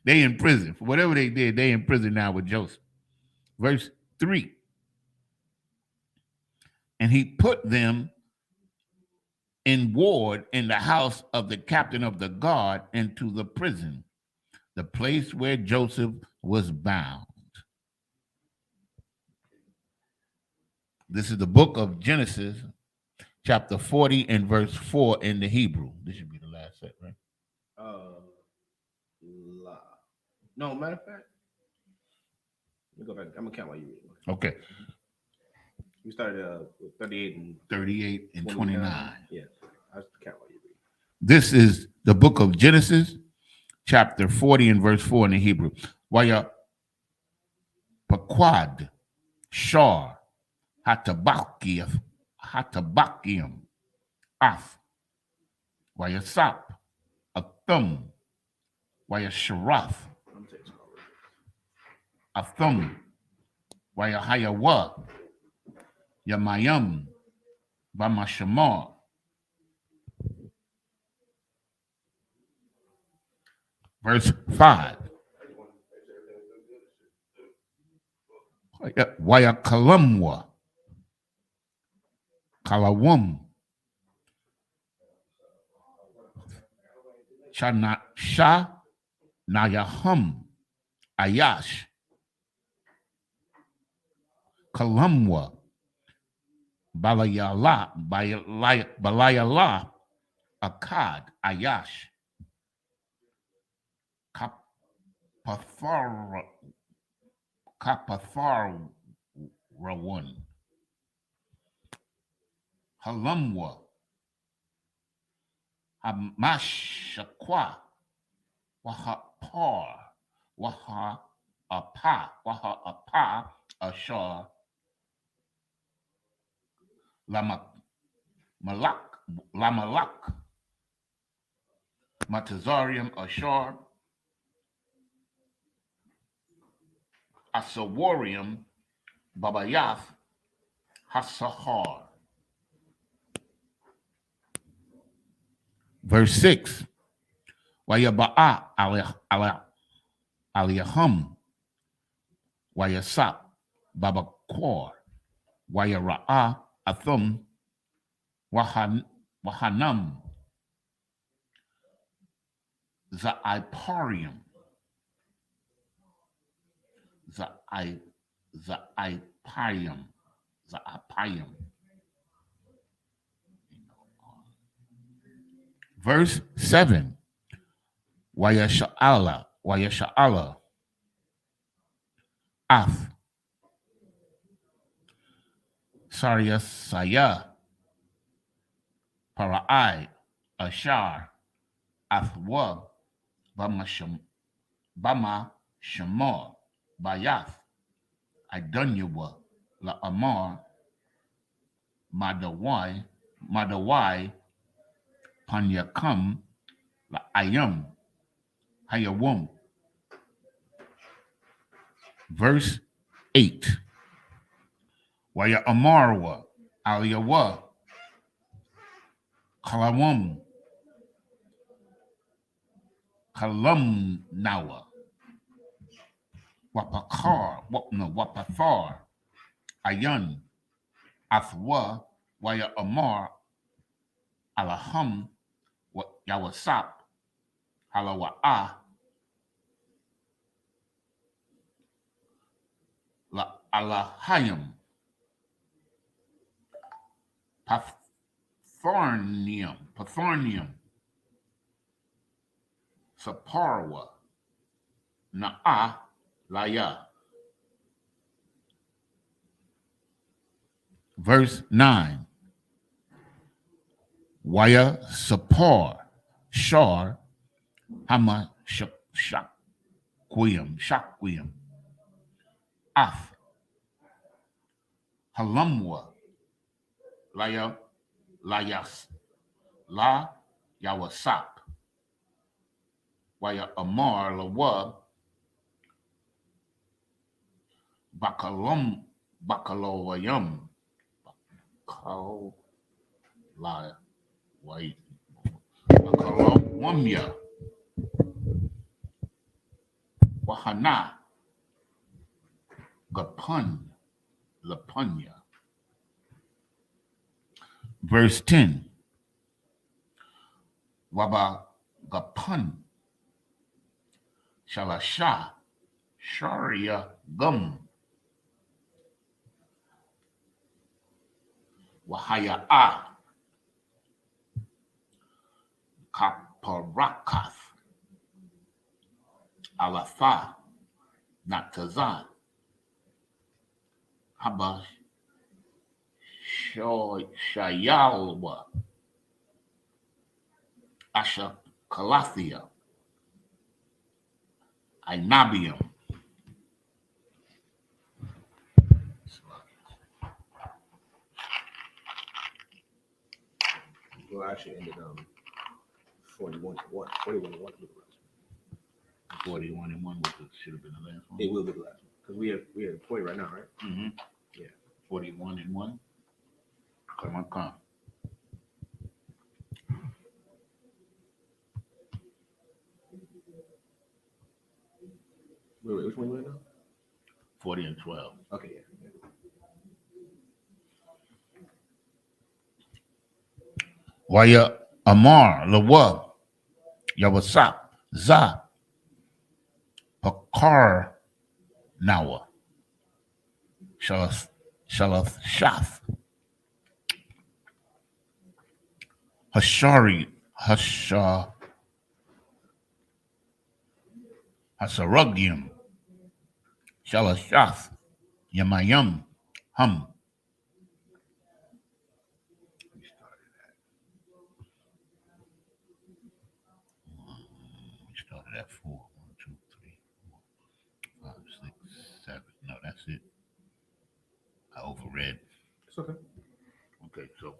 they in prison. For whatever they did, they in prison now with Joseph. Verse 3. And he put them in ward in the house of the captain of the guard into the prison, the place where Joseph was bound. This is the book of Genesis, chapter 40 and verse 4 in the Hebrew. This should be the last set, right? No, matter of fact, let me go back. I'm gonna count while you read. Okay. You started with 38 and 38 and 29. Yeah, I count while you read. This is the book of Genesis, chapter 40 and verse 4 in the Hebrew. Waya Paquad, Shar, Hatabakium, Af, Waya Sap, Athum, Waya Sharaf, Athum, Waya Hayawa, Yamayam, Bamashamar. Verse 5. Waya Kalamwa, Kalawum, Sha Nayahum, Ayash, Kalamwa, Balayala, Akkad, Ayash, Kapatharrawan, Halamwa, Hamashaqua, Wahapar, Waha Ashar, Lamalak, Matazarium Ashar, Asawarium, Babayath, Hasahar. Verse 6. Wayaba'a aliyahum, Wayasap, Babakor, Wayara'a Athum, Wahanam, Zaiparium, Zaipayum. Verse 7. Wayasha'ala, Af, Saryasaya, Para'ai, Ashar, Athwa, Bama Shamar, Bayath, Idunyawa, La Amar, Madawai, Panyakam, La Ayam, Hayawum. Verse 8. Waya Amarwa, Aliyawa, Kalawum, Kalamnawa, Wapathar, Ayan, Athwa, Waya Amar, Alaham, Yawasap, Halawa'ah, La Alahayim, Pathornium, Saparwa, Na'a, Laya. Verse 9. Waya Sapar, Shar, Hama Shakwim, Af, Halamwa, Layas, La Yawasap, Waya Amar Lawa, Bakalowayam, Kal La White Wamya. Wahana. Gapun. Lapunya. Verse 10. Waba Gapun. Shalasha. Sharia Gum. Wahaya A. Kaparakath. Alatha. Natazan. Haba Shayalwa. Asha Kalathia. Inabium. Well, actually ended 41 to 1. 41 to 1. 41 and 1 should have been the last one. It will be the last one. Because we have 40 right now, right? Mm-hmm. Yeah. 41 and 1. Come on. Wait, which one you in now? 40 and 12. Okay, yeah. Waya Amar Lawa Yawasak Za Pakar Nawa Shalath Shath Hashari Hasaragium Shalashath Yamayum Hum. We started at 4. 1, 2, 3, 4, 5, 6, 7. No, that's it. I overread. It's okay. Okay, so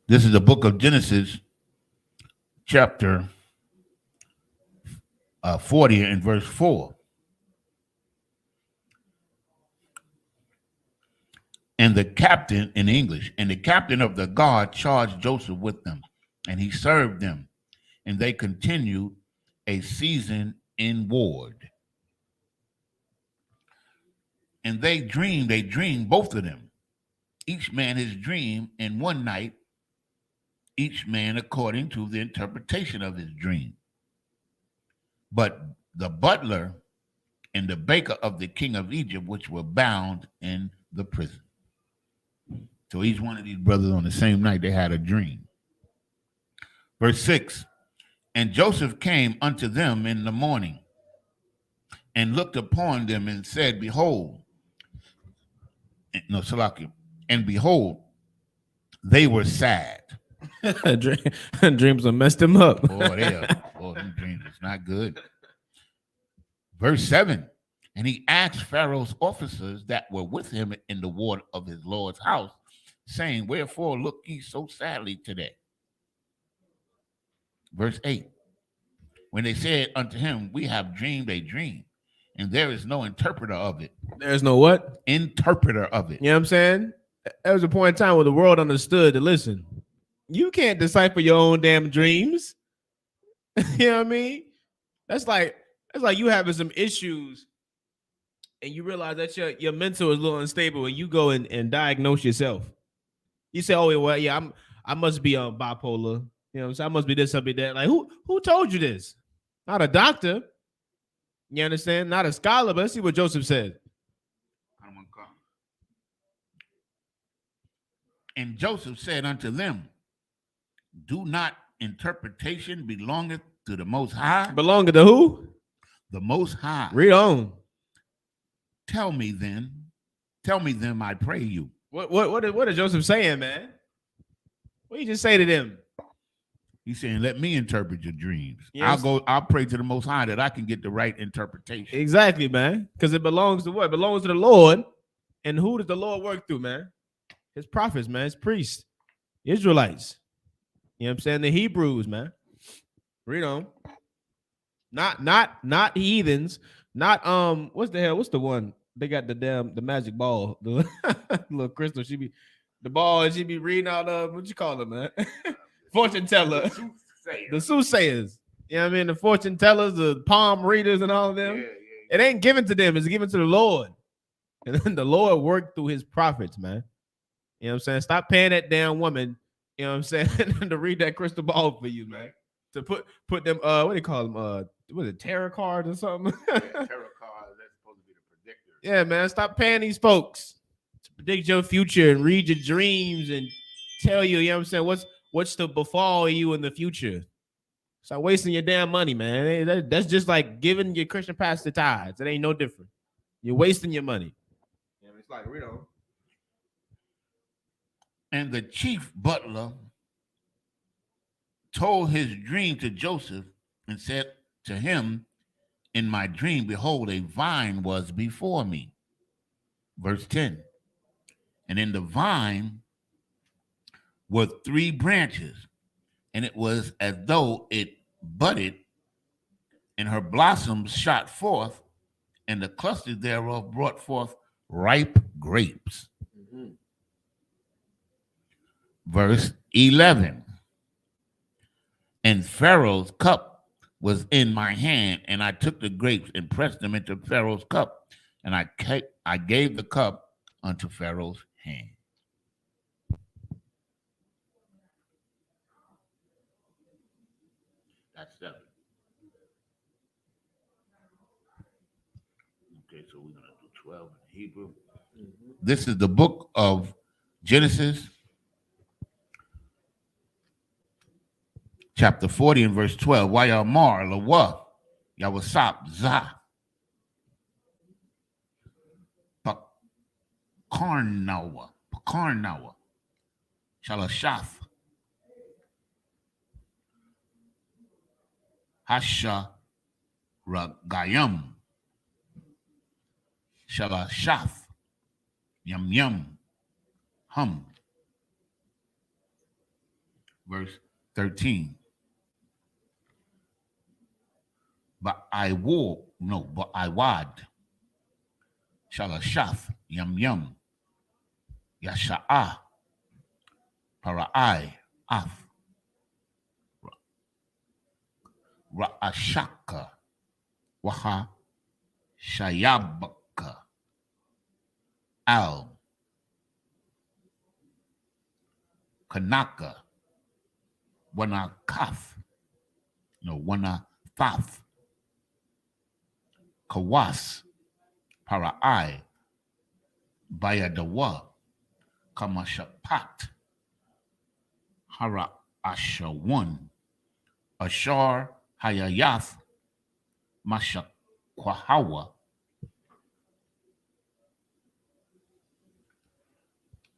this is the book of Genesis, chapter 40 and verse 4. And the captain, in English, and the captain of the guard charged Joseph with them, and he served them, and they continued a season in ward. And they dreamed, both of them, each man his dream in one night, each man according to the interpretation of his dream. But the butler and the baker of the king of Egypt, which were bound in the prison. So each one of these brothers on the same night, they had a dream. Verse 6, and Joseph came unto them in the morning and looked upon them and said, behold, and behold, they were sad. Dreams have messed him up. Them dreams is not good. Verse 7, and he asked Pharaoh's officers that were with him in the ward of his Lord's house, saying, wherefore look ye so sadly today? Verse 8, when they said unto him, we have dreamed a dream, and there is no interpreter of it. There's no what? Interpreter of it. You know what I'm saying? There was a point in time where the world understood to listen. You can't decipher your own damn dreams. You know what I mean? That's like you having some issues and you realize that your mental is a little unstable and you go and diagnose yourself. You say, oh, well, yeah, I must be bipolar. You know what I'm saying? I must be this, I be that. Like, who told you this? Not a doctor. You understand? Not a scholar, but let's see what Joseph said. And Joseph said unto them, do not interpretation belongeth to the Most High? Belongeth to who? The Most High. Read on. Tell me them, I pray you. What is Joseph saying, man? What did you just say to them? He's saying, let me interpret your dreams. Yes. I'll pray to the Most High that I can get the right interpretation. Exactly, man. Because it belongs to what? It belongs to the Lord. And who does the Lord work through, man? His prophets, man. His priests. Israelites. You know what I'm saying? The Hebrews, man. Read on. Not heathens. Not what's the one? They got the magic ball, the little crystal. The ball, and she be reading out of what you call it, man. fortune teller, Soothsayer. the soothsayers. You know what I mean? The fortune tellers, the palm readers, and all of them. It ain't given to them, it's given to the Lord. And then the Lord worked through his prophets, man. You know what I'm saying? Stop paying that damn woman, you know what I'm saying, to read that crystal ball for you, man. To put them, what do they call them? Was it tarot cards or something? Yeah, tarot cards, that's supposed to be the predictor. Yeah, man. Stop paying these folks to predict your future and read your dreams and tell you, you know what I'm saying, what's to befall you in the future. Stop wasting your damn money, man. That's just like giving your Christian pastor tithes. It ain't no different. You're wasting your money. Yeah, it's like, you know. And the chief butler told his dream to Joseph and said to him, in my dream, behold, a vine was before me. Verse 10. And in the vine were 3 branches, and it was as though it budded, and her blossoms shot forth, and the clusters thereof brought forth ripe grapes. Mm-hmm. Verse 11. And Pharaoh's cup was in my hand, and I took the grapes and pressed them into Pharaoh's cup, and I gave the cup unto Pharaoh's hand. That's 7. Okay, so we're going to do 12 in Hebrew. Mm-hmm. This is the book of Genesis, chapter 40 and verse 12. Wayamar lawa yawasap za pakarnawa shalashaf hasha ragayam shalashaf yum yum hum. Verse 13. But I wad shalashaf yum yum yasha'a para'ai af ra'ashaka waha shayabaka al kanaka wana thaf kawas para'ai bayadawa kamashapat hara ashawan ashar hayayath mashakwahawa.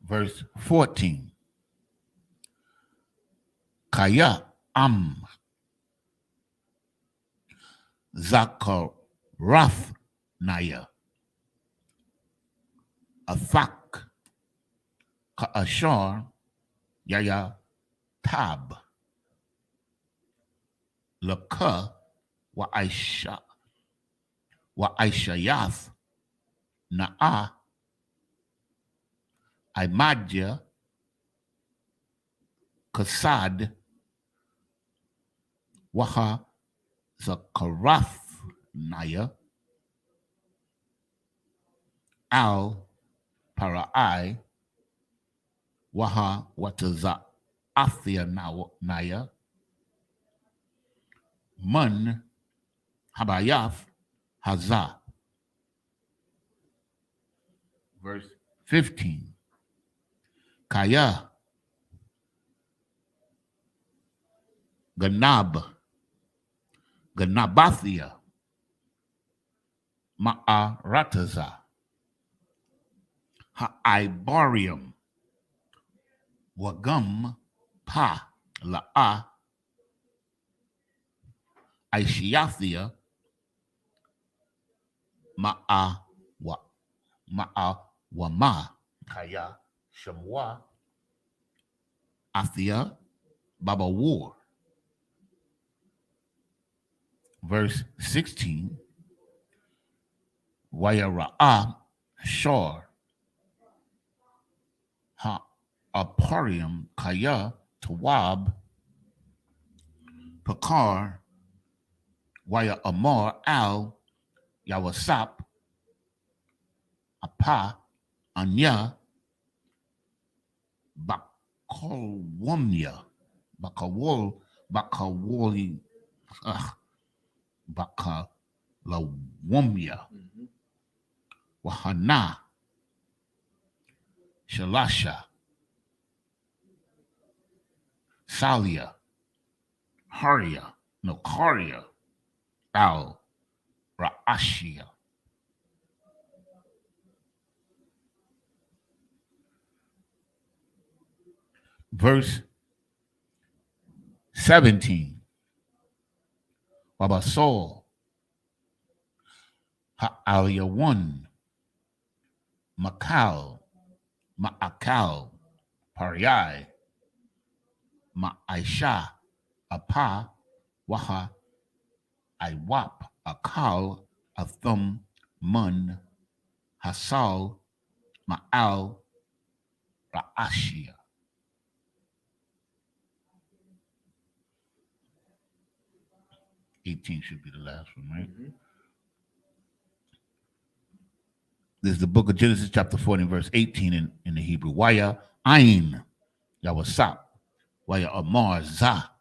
Verse 14. Kaya zakarath naya athak kaashar yaya tab laka wa aishayath na'a imadja kasad waha zakarath naya al para'ai waha wataza athia naya mun habayath hazah. Verse 15. Kaya ganabathia ma'arataza ha'ibarium wagum pa la'a aishiathia ma'awama kaya shamwa athia baba war. Verse 16. Wayara'a shor ha aparium kaya tawab Pakar, Waya Amar Al, Yawasap, Apa, Anya, Bakalwamya, Bakawoli, Bakalawamya, Wahana, Shalasha, Salia, Karia, Al, Ra'ashia. Verse 17. Wabasol, Ha'aliyawan, Makal, Ma'akal, Pariai, Ma'aisha, Apa, Waha, Iwap, Akal, Athum, Mun, Hasal, Ma'al, Ra'ashia. $18 should be the last one, right? This is the book of Genesis, chapter 40, verse 18 in the Hebrew. Waya Ain, Yawasap, Waya Amar Za,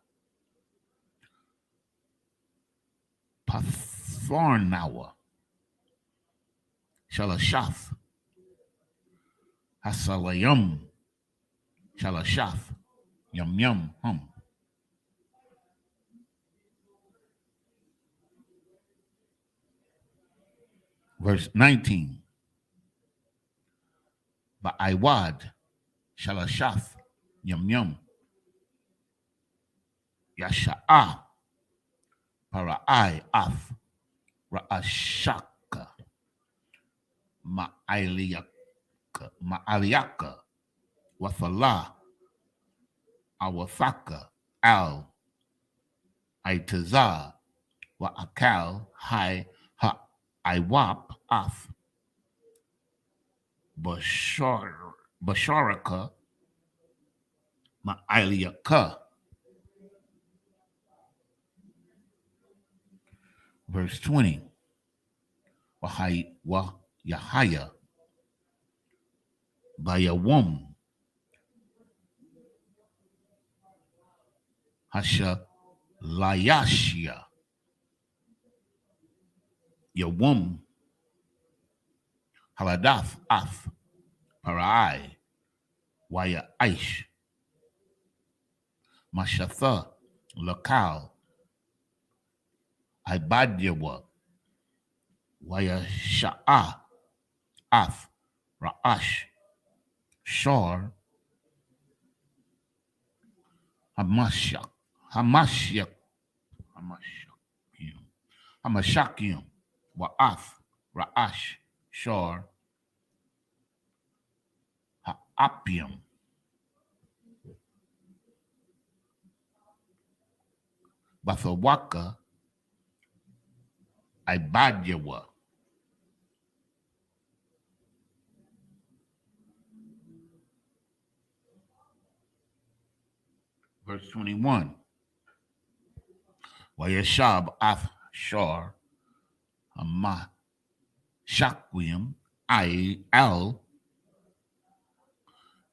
Patharnawa, Shalashaf, Hasalayam, Shalashaf, Yum Yum Hum. Verse 19. Ba'aiwad, Shalashaf, Yum Yum, Yasha'ah, Para'ai Af, Ra'ashaka, Ma'aliyaka, Wathala, Awathaka, Al, Aitazah, Wa'akal, Hai, Iwap, Af, Basharaka, Ma'aliyaka. Verse 20. Yahaya, Bayawum, Hasha Layashia, Yawum, Haladath Af, Parai, Waya Aish, Mashatha, Lakal, Ibadyawa, Waya Sha'ah, Af, Ra'ash, Shor, Hamashiach, Hamashakim, Wa'af, Ra'ash, Shor, Ha'apium, Bathawaka, Ibadyawa. Verse 21. Wayashab Af Shor, Hama Shakwim, I Al,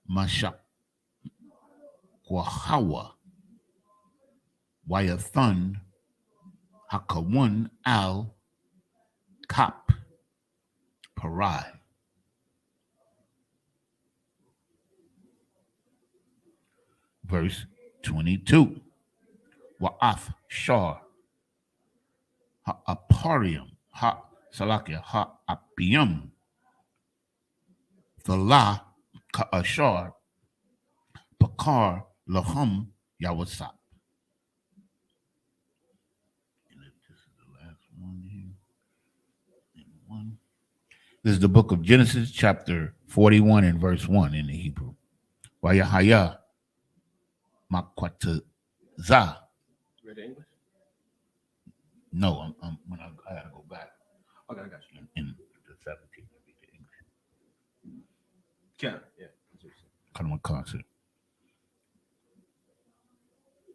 Mashakwahawa, Wayathun, Hakawun Al, Kap, Parai. Verse 22. Wa'af Shor, Ha'aparium, Salakia, Ha'apium, Thala, Ka'ashar, Pakar, Lahum, Yawasap. This is the last one here. This is the book of Genesis, chapter 41 and verse 1 in the Hebrew. Wayahaya, Makwataza. Read English? No, I gotta go back. Okay, I got you. In the 17th, the English. Yeah, yeah. Kind of a concert.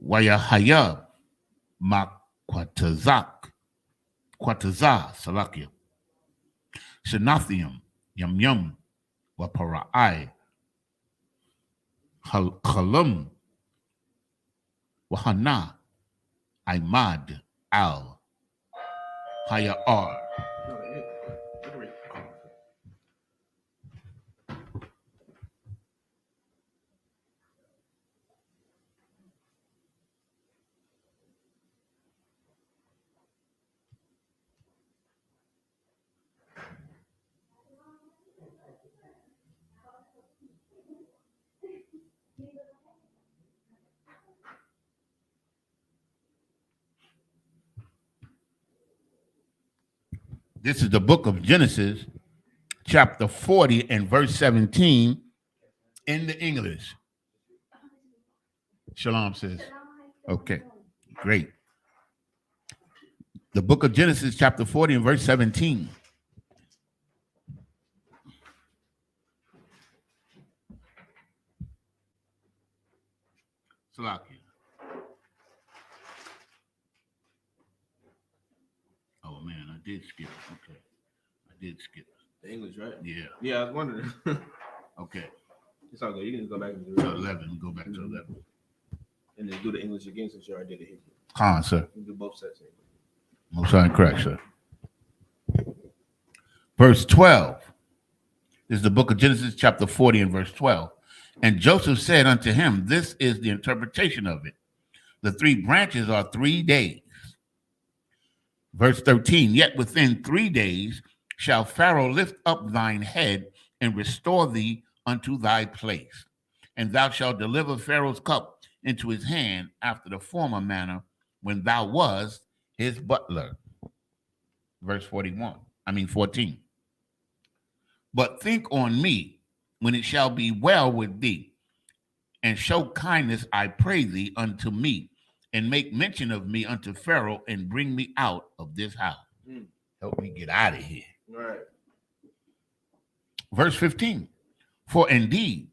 Wayahaya, Maquatazak, Quatazah, Salakia, Shenathium, Yum Yum, Waparai, Halum, Wahana, Imad, Al, Hayar. This is the book of Genesis, chapter 40 and verse 17 in the English. Shalom says. Okay, great. The book of Genesis, chapter 40 and verse 17. Salakia. Oh man, I did skip. Okay, I did skip. The English, right? Yeah. Yeah, I was wondering. Okay. It's all good. You can just go back and do To 11. Go back to 11. and then do the English again since you already did it. Khan, sir. You can do both sets. Most sign correct, sir. Verse 12 is the book of Genesis, chapter 40 and verse 12. And Joseph said unto him, this is the interpretation of it. The 3 branches are 3 days. Verse 13, yet within 3 days shall Pharaoh lift up thine head and restore thee unto thy place. And thou shalt deliver Pharaoh's cup into his hand after the former manner when thou wast his butler. Verse 14. But think on me when it shall be well with thee, and show kindness, I pray thee, unto me, and make mention of me unto Pharaoh, and bring me out of this house. Help me get out of here. Right. Verse 15. For indeed,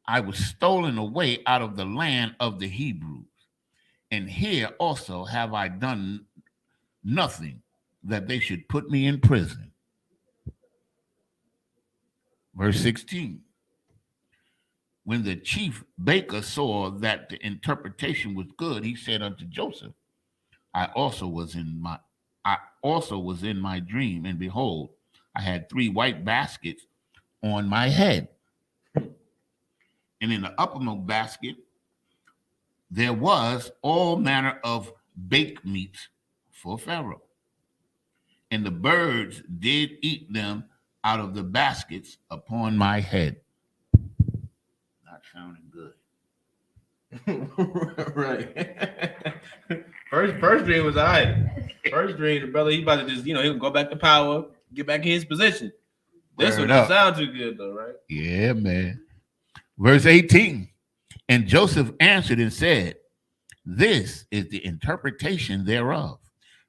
I was stolen away out of the land of the Hebrews, and here also have I done nothing that they should put me in prison. Verse 16. When the chief baker saw that the interpretation was good, he said unto Joseph, I also was in my dream, and behold, I had 3 white baskets on my head. And in the uppermost basket, there was all manner of baked meats for Pharaoh. And the birds did eat them out of the baskets upon my head. Not sounding good. Right. First dream was all right. First dream, the brother, he about to just, he'll go back to power, get back in his position. This one don't sound too good though, right? Yeah, man. Verse 18. And Joseph answered and said, this is the interpretation thereof.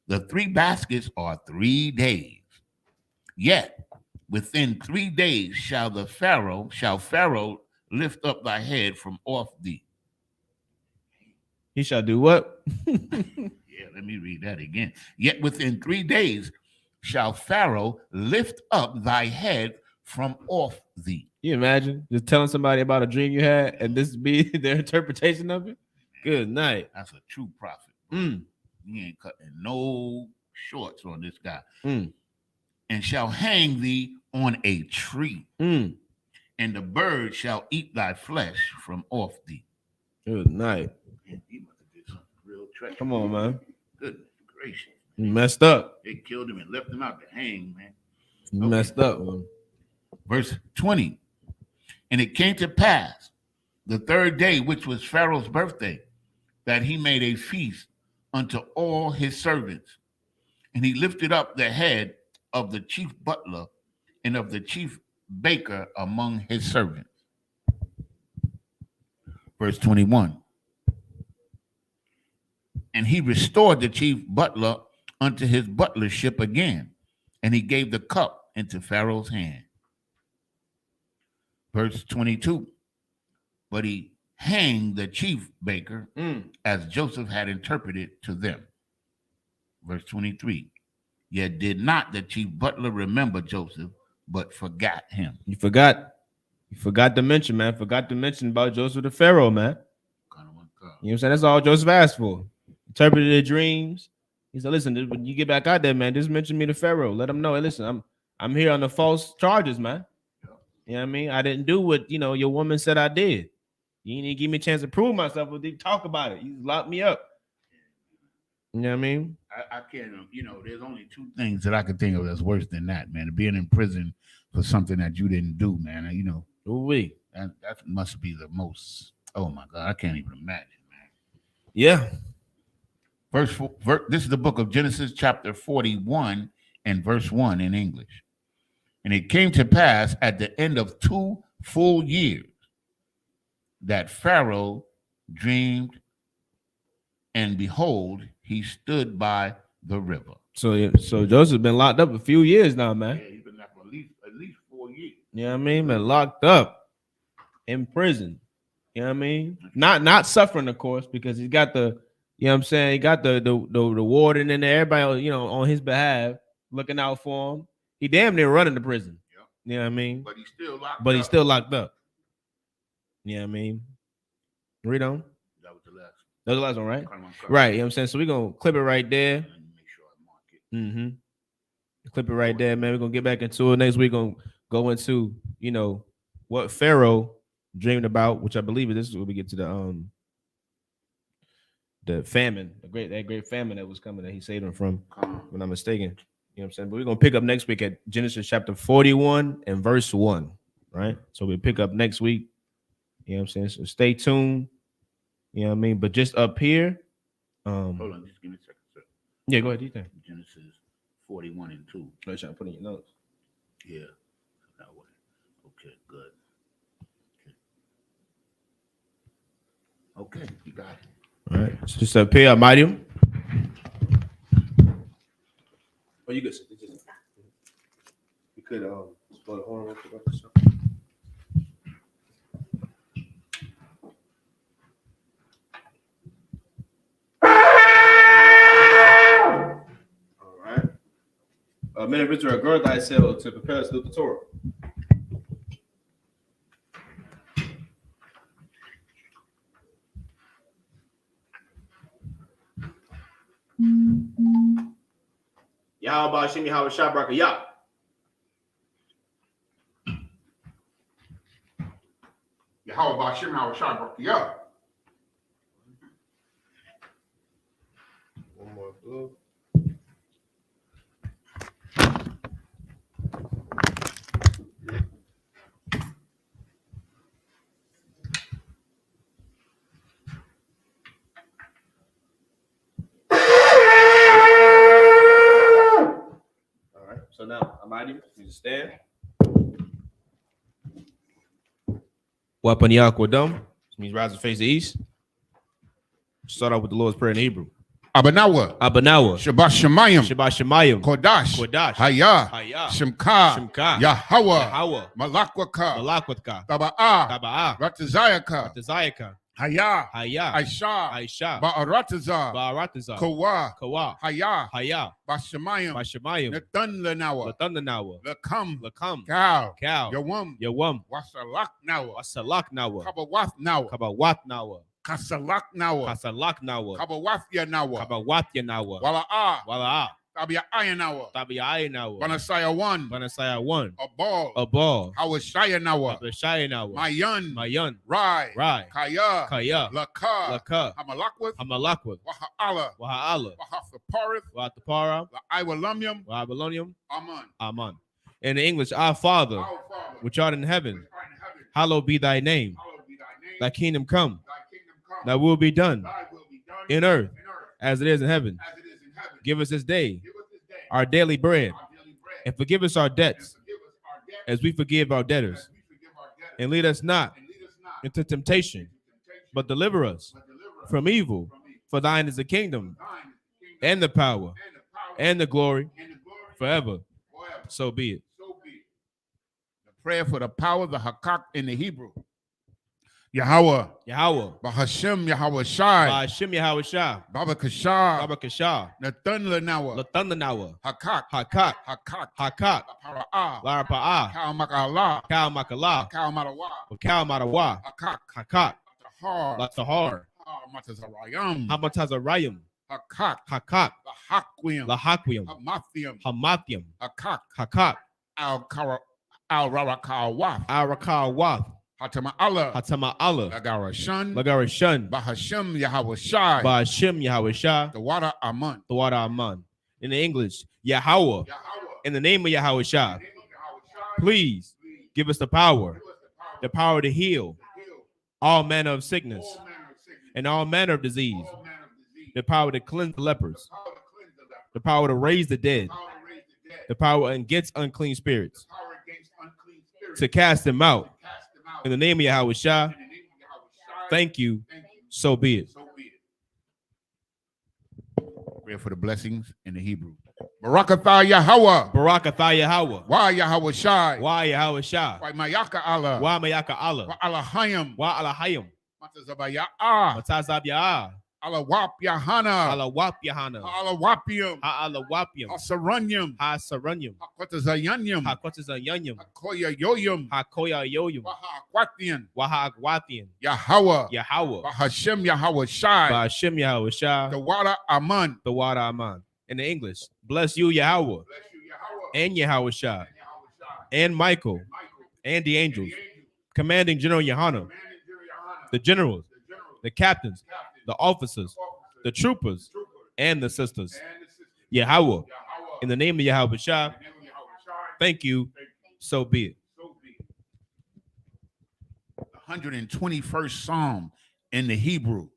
The 3 baskets are 3 days. Yet within 3 days shall Pharaoh lift up thy head from off thee. He shall do what? Yeah, let me read that again. Yet within 3 days shall Pharaoh lift up thy head from off thee. You imagine just telling somebody about a dream you had and this be their interpretation of it? Good night. That's a true prophet. He ain't cutting no shorts on this guy. And shall hang thee on a tree. And the bird shall eat thy flesh from off thee. Good night. Man, he must have did something real treacherous. Come on, man. Goodness gracious. You messed up. They killed him and left him out to hang, man. You messed up, man. Verse 20. And it came to pass the 3rd day, which was Pharaoh's birthday, that he made a feast unto all his servants. And he lifted up the head of the chief butler and of the chief baker among his servants. Verse 21. And he restored the chief butler unto his butlership again, and he gave the cup into Pharaoh's hand. Verse 22. But he hanged the chief baker as Joseph had interpreted to them. Verse 23. Yet did not the chief butler remember Joseph, but forgot him. You forgot to mention, man. Forgot to mention about Joseph the Pharaoh, man. You know what I'm saying? That's all Joseph asked for. Interpreted the dreams. He said, listen, when you get back out there, man, just mention me to Pharaoh. Let him know. Hey, listen, I'm here on the false charges, man. You know what I mean? I didn't do what, your woman said I did. You didn't give me a chance to prove myself. Or talk about it. You locked me up. You know what I mean? I can't, there's only two things that I can think of that's worse than that, man. Being in prison for something that you didn't do, man. Ooh-wee. That must be the most, oh my God, I can't even imagine, man. Yeah. This is the book of Genesis, chapter 41 and verse 1 in English. And it came to pass at the end of 2 full years that Pharaoh dreamed, and behold, he stood by the river. So Joseph been locked up a few years now, man. Yeah, he's been locked for at least 4 years. You know what I mean? Been locked up in prison. You know what I mean? Not suffering, of course, because he's got the, you know what I'm saying? He got the warden and everybody, on his behalf, looking out for him. He damn near running the prison. Yep. You know what I mean? But he's still locked up. He's still locked up. You know what I mean? Read on. That was the last. That was the last one, right? Right. You know what I'm saying? So we're going to clip it right there. Make sure I mark it. Mm-hmm. Clip it right there, man. We're going to get back into it. Next week, going to go into, what Pharaoh dreamed about, which I believe this is where we get to the famine, that great famine that was coming that he saved him from, if I'm not mistaken. You know what I'm saying? But we're going to pick up next week at Genesis chapter 41 and verse 1, right? So we'll pick up next week. You know what I'm saying? So stay tuned. You know what I mean? But just up here. Hold on, just give me a second, sir. Yeah, go ahead. Do you think? Genesis 41 and 2. I'm trying to put in your notes. Yeah. That way. Okay, good. Okay, you got it. All right. So just up here, Medium. Oh, you good. You could blow the horn real quick. All right. Men of Israel, gird thyself to prepare us to do the Torah. Yahweh Hashem Yahweh Shabrak Yah. Yahweh Hashem Yahweh Shabrak Yah. One more blue. So now, Amadi, you just stand. Wapan Yakodam, which means rise and face the east. Start out with the Lord's Prayer in Hebrew. Abanawa. Shabbat Shemayim. Kodash. Hayah. Shemka. Yahweh. Malakwaka. Taba'ah. Ratazayaka. Hayah. Aisha. Ba'aratazar. Kawa. Hayah. Bashamayim. Nathan Lanawa. Lakam. Cow. Yawam. Wasalak Nawa. Kabawath Nawa. Kasalak Nawa. Kabawafya Nawa. Wala'ah. Tabi'aya Nawa. Banasaya 1. Abal. Hawashaya Nawa. Mayan. Rai. Kaya. Laka. Hamalakwith. Waha'ala. Wahathapara. Iwalumyum. Aman. In the English, our Father, which art in heaven, hallowed be thy name. Thy kingdom come. Thy will be done in earth as it is in heaven. Give us this day our daily bread, and forgive us our debts as we forgive our debtors. And lead us not into temptation, but deliver us from evil. For thine is the kingdom, and the power, and the glory, forever. So be it. The prayer for the power of the Hakak in the Hebrew. Yahweh, Yahweh, Bahashem Yahweh Shai, Ba'ashem Yahweh Shah, Baba Kashah, Baba Kashah, Nathan Lanawa, Latundanawa, Hakak, Hakak, Hakak, Hakak, Para'ah, Lara Pa'ah, Kal Makala, Kal Makala, Kal Marawa, Kal Marawa, Hakak, Hakak, Tahar, Latahar, Matazarayam, Hamatazarayim, Hakak, Hakak, Lahaquium, Lahaquium, Hamathium, Hamathium, Hakak, Hakak, Al Rarakawaf, Arakal Wath, Hatama Allah, Hatama Allah, Lagarashan, Lagarashan, Bahashem Yahweh Shai, Ba'ashem Yahweh Shah, the water Aman, the water Aman. In the English, Yahweh, in the name of Yahweh Shah, please give us the power to heal all manner of sickness and all manner of disease, the power to cleanse the lepers, the power to raise the dead, the power against unclean spirits, to cast them out. In the name of Yahweh Shah, thank you, so be it. Pray for the blessings in the Hebrew. Barakatha Yahweh. Barakatha Yahweh. Why Yahweh Shai? Why Yahweh Shah? Why Mayaka Allah? Why Mayaka Allah? Why Allahayim? Why Allahayim? Matazabaya. Matazab Ya'ah. Allah Wap Yahana. Allah Wap Yahana. Allah Wapium. Allah Wapium. Asaranyum. Ha Saranyum. Hakwatazayanyum. Hakwatazayanyum. Hakoya Yoyum. Hakoya Yoyum. Wahakwatian. Wahagwathian. Yahweh. Yahweh. Hashem Yahweh Shai. Ba'ashem Yahweh Shah. The water Aman. The water Aman. In the English, bless you, Yahweh. And Yahweh Shah. And Michael. And the angels. Commanding General Yohana. The generals. The captains. The officers. The troopers. And the sisters. Yahweh. In the name of Yahweh Shah. Thank you. So be it. 121st Psalm in the Hebrew.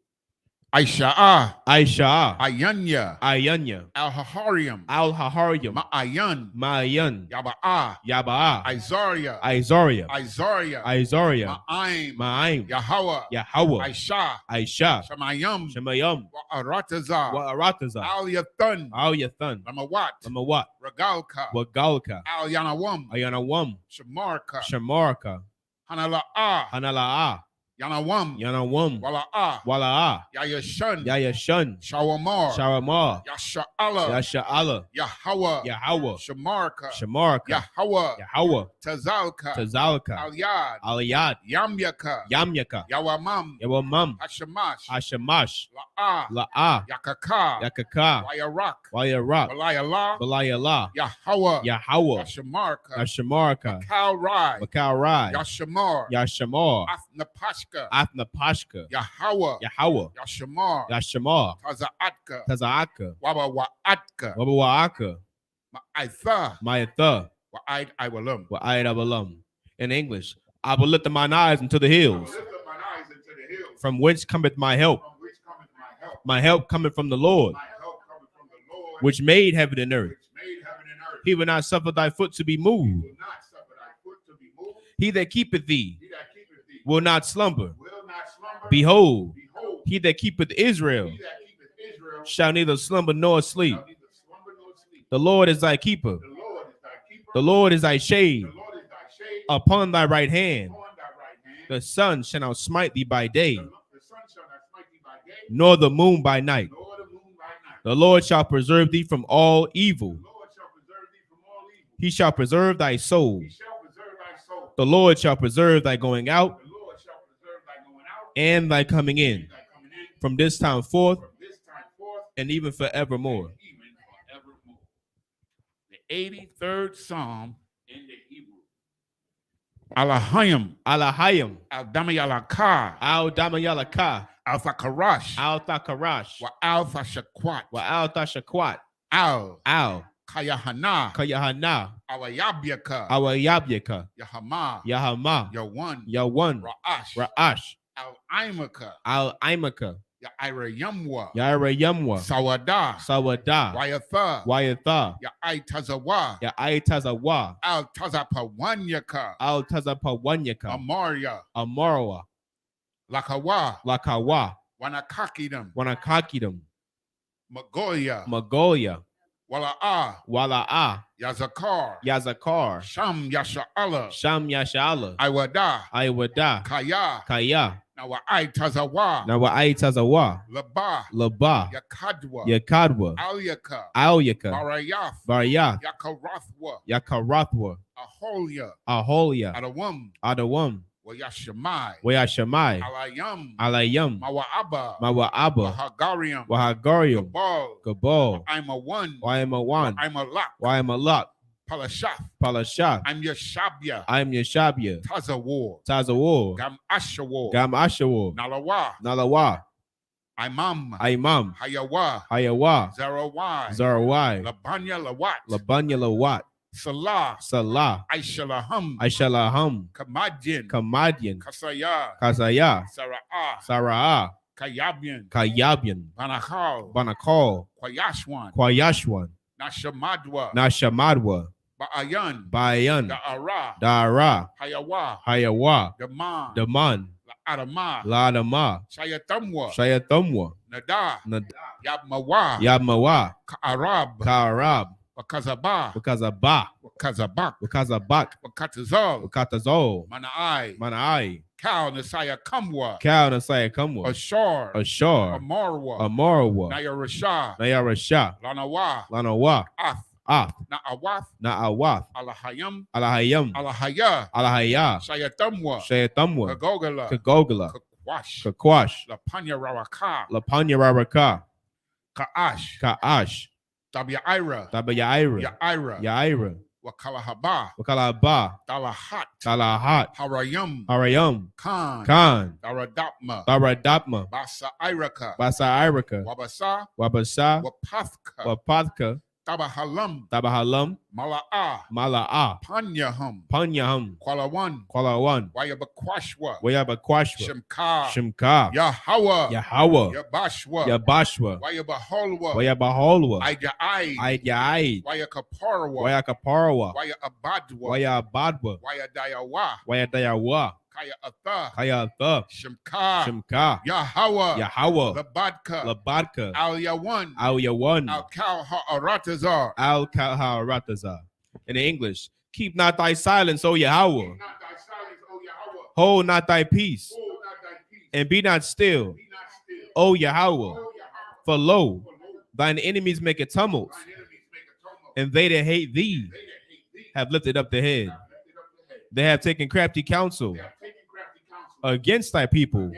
Aisha'ah. Aisha'ah. Ayanya. Ayanya. Al-Haharium. Al-Haharium. Ma'ayan. Ma'ayan. Yaba'ah. Yaba'ah. Izaria. Izaria. Izaria. Izaria. Ma'aim. Ma'aim. Yahweh. Yahweh. Aisha. Aisha. Shemayam. Shemayam. Wa'aratazah. Wa'aratazah. Al-Yathan. Al-Yathan. Lamawat. Lamawat. Ragalka. Wagalka. Al-Yanawam. Ayanawam. Shamarka. Shamarka. Hanala'ah. Hanala'ah. Yanawam. Yanawam. Wala'ah. Wala'ah. Yayashan. Yayashan. Shawamar. Sharamah. Yasha'ala. Yasha'ala. Yahweh. Yahweh. Shamarka. Shamarka. Yahweh. Yahweh. Tazalka. Tazalka. Al-Yad. Aliyad. Yamyaka. Yamyaka. Yawamam. Yawamam. Hashamash. Hashamash. La'ah. La'ah. Yakaka. Yakaka. Wayarak. Wayarak. Walayallah. Balayallah. Yahweh. Yahweh. Yashamarka. Yashamarka. Kalrai. Makalrai. Yashamar. Yashamar. Athnapashka. Athnapashka. Yahweh. Yahweh. Yashamar. Yashamar. Tazaatka. Tazaaka. Wabawaatka. Wabawaaka. Ma'aitha. Mayatha. Wa'aid Iwalam. Wa'ayad abalam. In English, I will lift up mine eyes into the hills, from whence cometh my help. My help cometh from the Lord, which made heaven and earth. He will not suffer thy foot to be moved. He that keepeth thee will not slumber. Behold, he that keepeth Israel shall neither slumber nor sleep. The Lord is thy keeper. The Lord is thy shade upon thy right hand. The sun shall not smite thee by day, nor the moon by night. The Lord shall preserve thee from all evil. He shall preserve thy soul. The Lord shall preserve thy going out and thy coming in, from this time forth and even forevermore. The 83rd Psalm in the Hebrew. Alahayim. Alahayim. Al-Damayalaka. Al-Damayalaka. Al-Thakarash. Al-Thakarash. Wa-Al-Thashakwat. Wa-Al-Thashakwat. Al. Al. Kayahana. Kayahana. Awayabyaka. Awayabyaka. Yahama. Yahama. Yawan. Yawan. Ra'ash. Ra'ash. Al-Imaka. Al-Imaka. Ya'irayamwa. Yairayamwa. Sawada. Sawada. Wayatha. Wayatha. Ya'itazawa. Ya'itazawa. Al-Tazapawanyaka. Al-Tazapawanyaka. Amaria. Amarawa. Lakawa. Lakawa. Wanakakidam. Wanakakidam. Magoya. Magoya. Wala'ah. Wala'ah. Yazakar. Yazakar. Sham Yasha'ala. Sham Yasha'ala. Iwada. Iwada. Kaya. Kaya. Now wa I tazawa. Now wa ai tazawa. Laba. Laba. Yakadwa. Yakadwa. Alyaka. Alyaka. Barayath. Baryath. Yakarathwa. Yakarathwa. Aholia. Aholia. Adawam. Adawam. Wayashamai. Wayashamai. Alayam. Alayam. Mawa'aba. Mawa'aba. Wahagarium. Wahagarium. Gabal. Gabal. I'm a one. I'm a one. I'm a lock. I'm a lock. Palashath. Palashath. I'm Yeshabia. I'm Yeshabia. Tazawar. Tazawar. Gam Ashawar. Gam Ashawar. Nalawa. Nalawa. Imam. Imam. Hayawa. Hayawa. Zarawai. Zarawai. Labanya Lawat. Labanya Lawat. Salah. Salah. Aishalaham. Aishalaham. Kamadyan. Kamadyan. Kasaya. Kazaya. Sara'ah. Sara'ah. Kayabian. Kayabian. Banakal. Banakal. Kwayashwan. Kwayashwan. Nashamadwa. Nashamadwa. Ba'ayan. Bayan. Da'ara. Dara. Hayawa. Hayawa. Daman. Daman. Adama. Ladama. Shayatamwa. Shayatamwa. Nada. Nad. Yabmawa. Yabmawa. Ka'arab. Ka'arab. Wakazaba. Wakazaba. Wakazabak. Wakazabak. Wakatazal. Wakatazol. Mana'ai. Manai. Kal Nasaya Kamwa. Kal Nasaya Kamwa. Ashar. Ashar. Amarwa. Amarwa. Nayarasha. Nayarasha. Lanawa. Lanawa. Ath. Ath. Na'awath. Na'awath. Alahayam. Alahayam. Alahaya. Alahaya. Shayatamwa. Shayatamwa. Kagogala. Kagogala. Kakwash. Kakwash. Lapanya Rawaka. Lapanya Raraka. Ka'ash. Ka'ash. Tabi'aira. Tabayaira. Ya'ira. Yaira. Wakalahaba. Wakalaba. Talahat. Talahat. Harayam. Harayam. Khan. Khan. Daradapma. Baradapma. Basa Iraka. Basa Iraka. Wabasa. Wabasa. Wapathka. Wapathka. Tabahalam. Tabahalam. Mala'a. Mala'a. Panyaham. Panyaham. Kwalawan. Kwalawan. Wayabakwashwa. Wayabakwashwa. Shimka. Shimka. Yahawa. Yahawa. Yabashwa. Yabashwa. Wayabaholwa. Wayabaholwa. Aida'ai. Aidyaid. Wayakaparwa. Wayakaparwa. Wayabadwa. Wayabadwa. Wayadayawa. Wayadayawa. Kaya Atha. Kaya Atha. Shimka. Shimka. Yahawa. Yahawa. Labadka. Labadka. Al Yawan. Al Yawan. Al Kal Ha'aratazar. Al Kaharatazar. In the English, keep not thy silence, O Yahweh. Not thy silence, O Yahweh. Hold not thy peace, Hold not thy peace. and be not still, Be not still. O Yahweh. O Yahweh. For lo, For lo, thine enemies make a tumult, thine enemies make a tumult. and they that hate thee They that hate thee have lifted up the head. have lifted up the head. They have taken crafty counsel They have taken crafty counsel against thy people against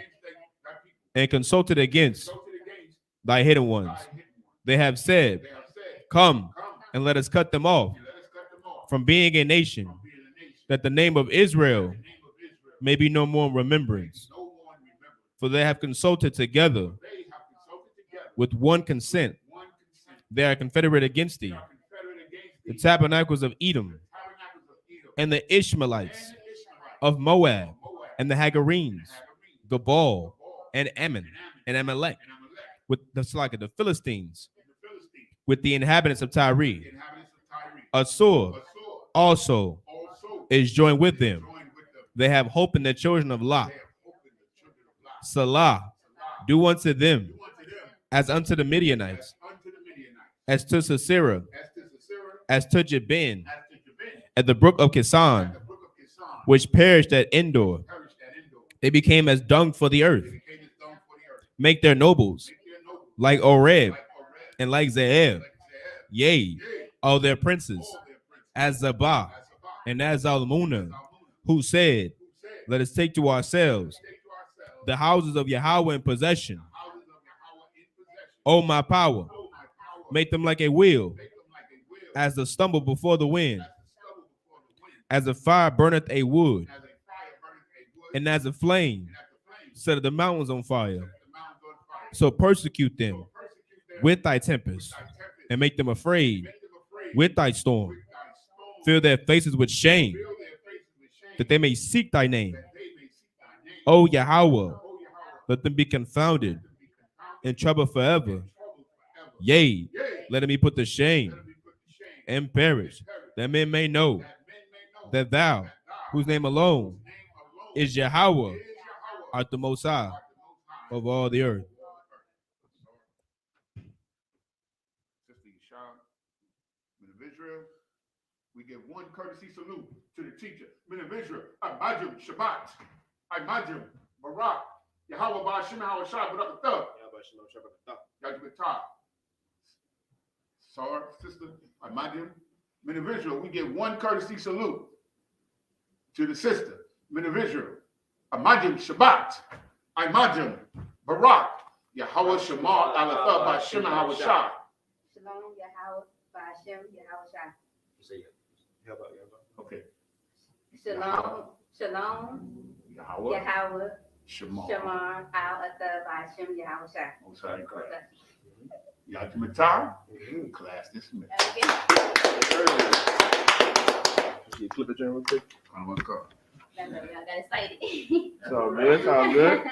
thy people. and consulted against Consulted against thy hidden ones. thy hidden ones. They have said, They have said, come come and let us cut them off and let us cut them off from being a nation, from being a nation. that the name of Israel The name of Israel may be no more in remembrance. no one remembered. For they have consulted together They have consulted together with one consent. one consent. They are confederate against They thee. are confederate against The thee. tabernacles of Edom Tabernacles of Edom and the Ishmaelites and the Ishmaelites of Moab of Moab and the Hagarenes, and Hagarenes, Gabal Gabal, and Ammon and Amalek, and Amalek, with the Slack of the Philistines, and the Philistines, with the inhabitants of Tyre. the inhabitants of Tyre. Assur Assur also also is joined with them. joined with them. They have hope in the children of Lot. They have opened the children of Lot. Salah, do unto them Do unto them as unto the Midianites, as unto the Midianites, as to Sisera, as to Sisera, as to Jabin, as to Jabin, at the brook of at Kison, the brook of Kison, which perished at Endor. perished at Endor. They became as dung for the They earth. became as dung for the earth. Make their nobles Make their nobles like Oreb like Oreb, and like Zeeb. like Zeeb. Yea, Yea, all their princes, all their princes, as Zabah as Sabbath, and as Zalmunna, Zalmunna, who said, who said, let us take to ourselves take to ourselves the houses of Yahweh in possession. houses of Yahweh in possession. O my power, Oh, my power, make them like a wheel, make them like a wheel, as the stumble before the wind, as the stubble before the wind, as a fire burneth a wood, as a fire burneth a wood, and as a flame and as the flames set the mountains on fire. set the mountains on fire. So persecute them So persecute them with thy tempest, thy tempest, and make them afraid make them afraid with thy storm. with thy storm. Fill their faces with shame, Fill their faces with shame, that they may seek thy name. that they may seek thy name. O Yahweh, O Yahweh, let them be confounded let them be confounded in trouble forever. in trouble forever. Yea, Yea, let them be put to shame let them be put to shame and perish, that men may know that men may know that thou, that thou, whose name alone whose name alone is Yahweh, is Yahweh, art the Most High art the Most High of all the earth. of all the earth. Sister Yeshua, men of Israel, we give one courtesy salute to the teacher. Men of Israel, Imagine Shabbat, Imagine Barak, Yahweh Ba'Shem Yahweh Shai Barak Atah. Yahweh. Sorry, sister, Imagine. Individual, we give one courtesy salute to the sister. Individual, Imagine Shabbat. Imagine Barak. Yahweh Shema Alatha Ba'Shem Yahweh Shai. Shalom, Yahweh, Ba'Shem, Yahweh Shai. Say it. How about Okay. Shalom, Shalom, Yahweh Yahweh, Shema. Shema, Al-Atha, Ba'Shem, Yahweh Shai. Osai Christ. Yajimatai. Class dismissed. you clip it in real quick? Y'all got excited. It's all good. It's all good.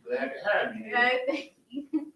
Glad to have you. Right, thank you.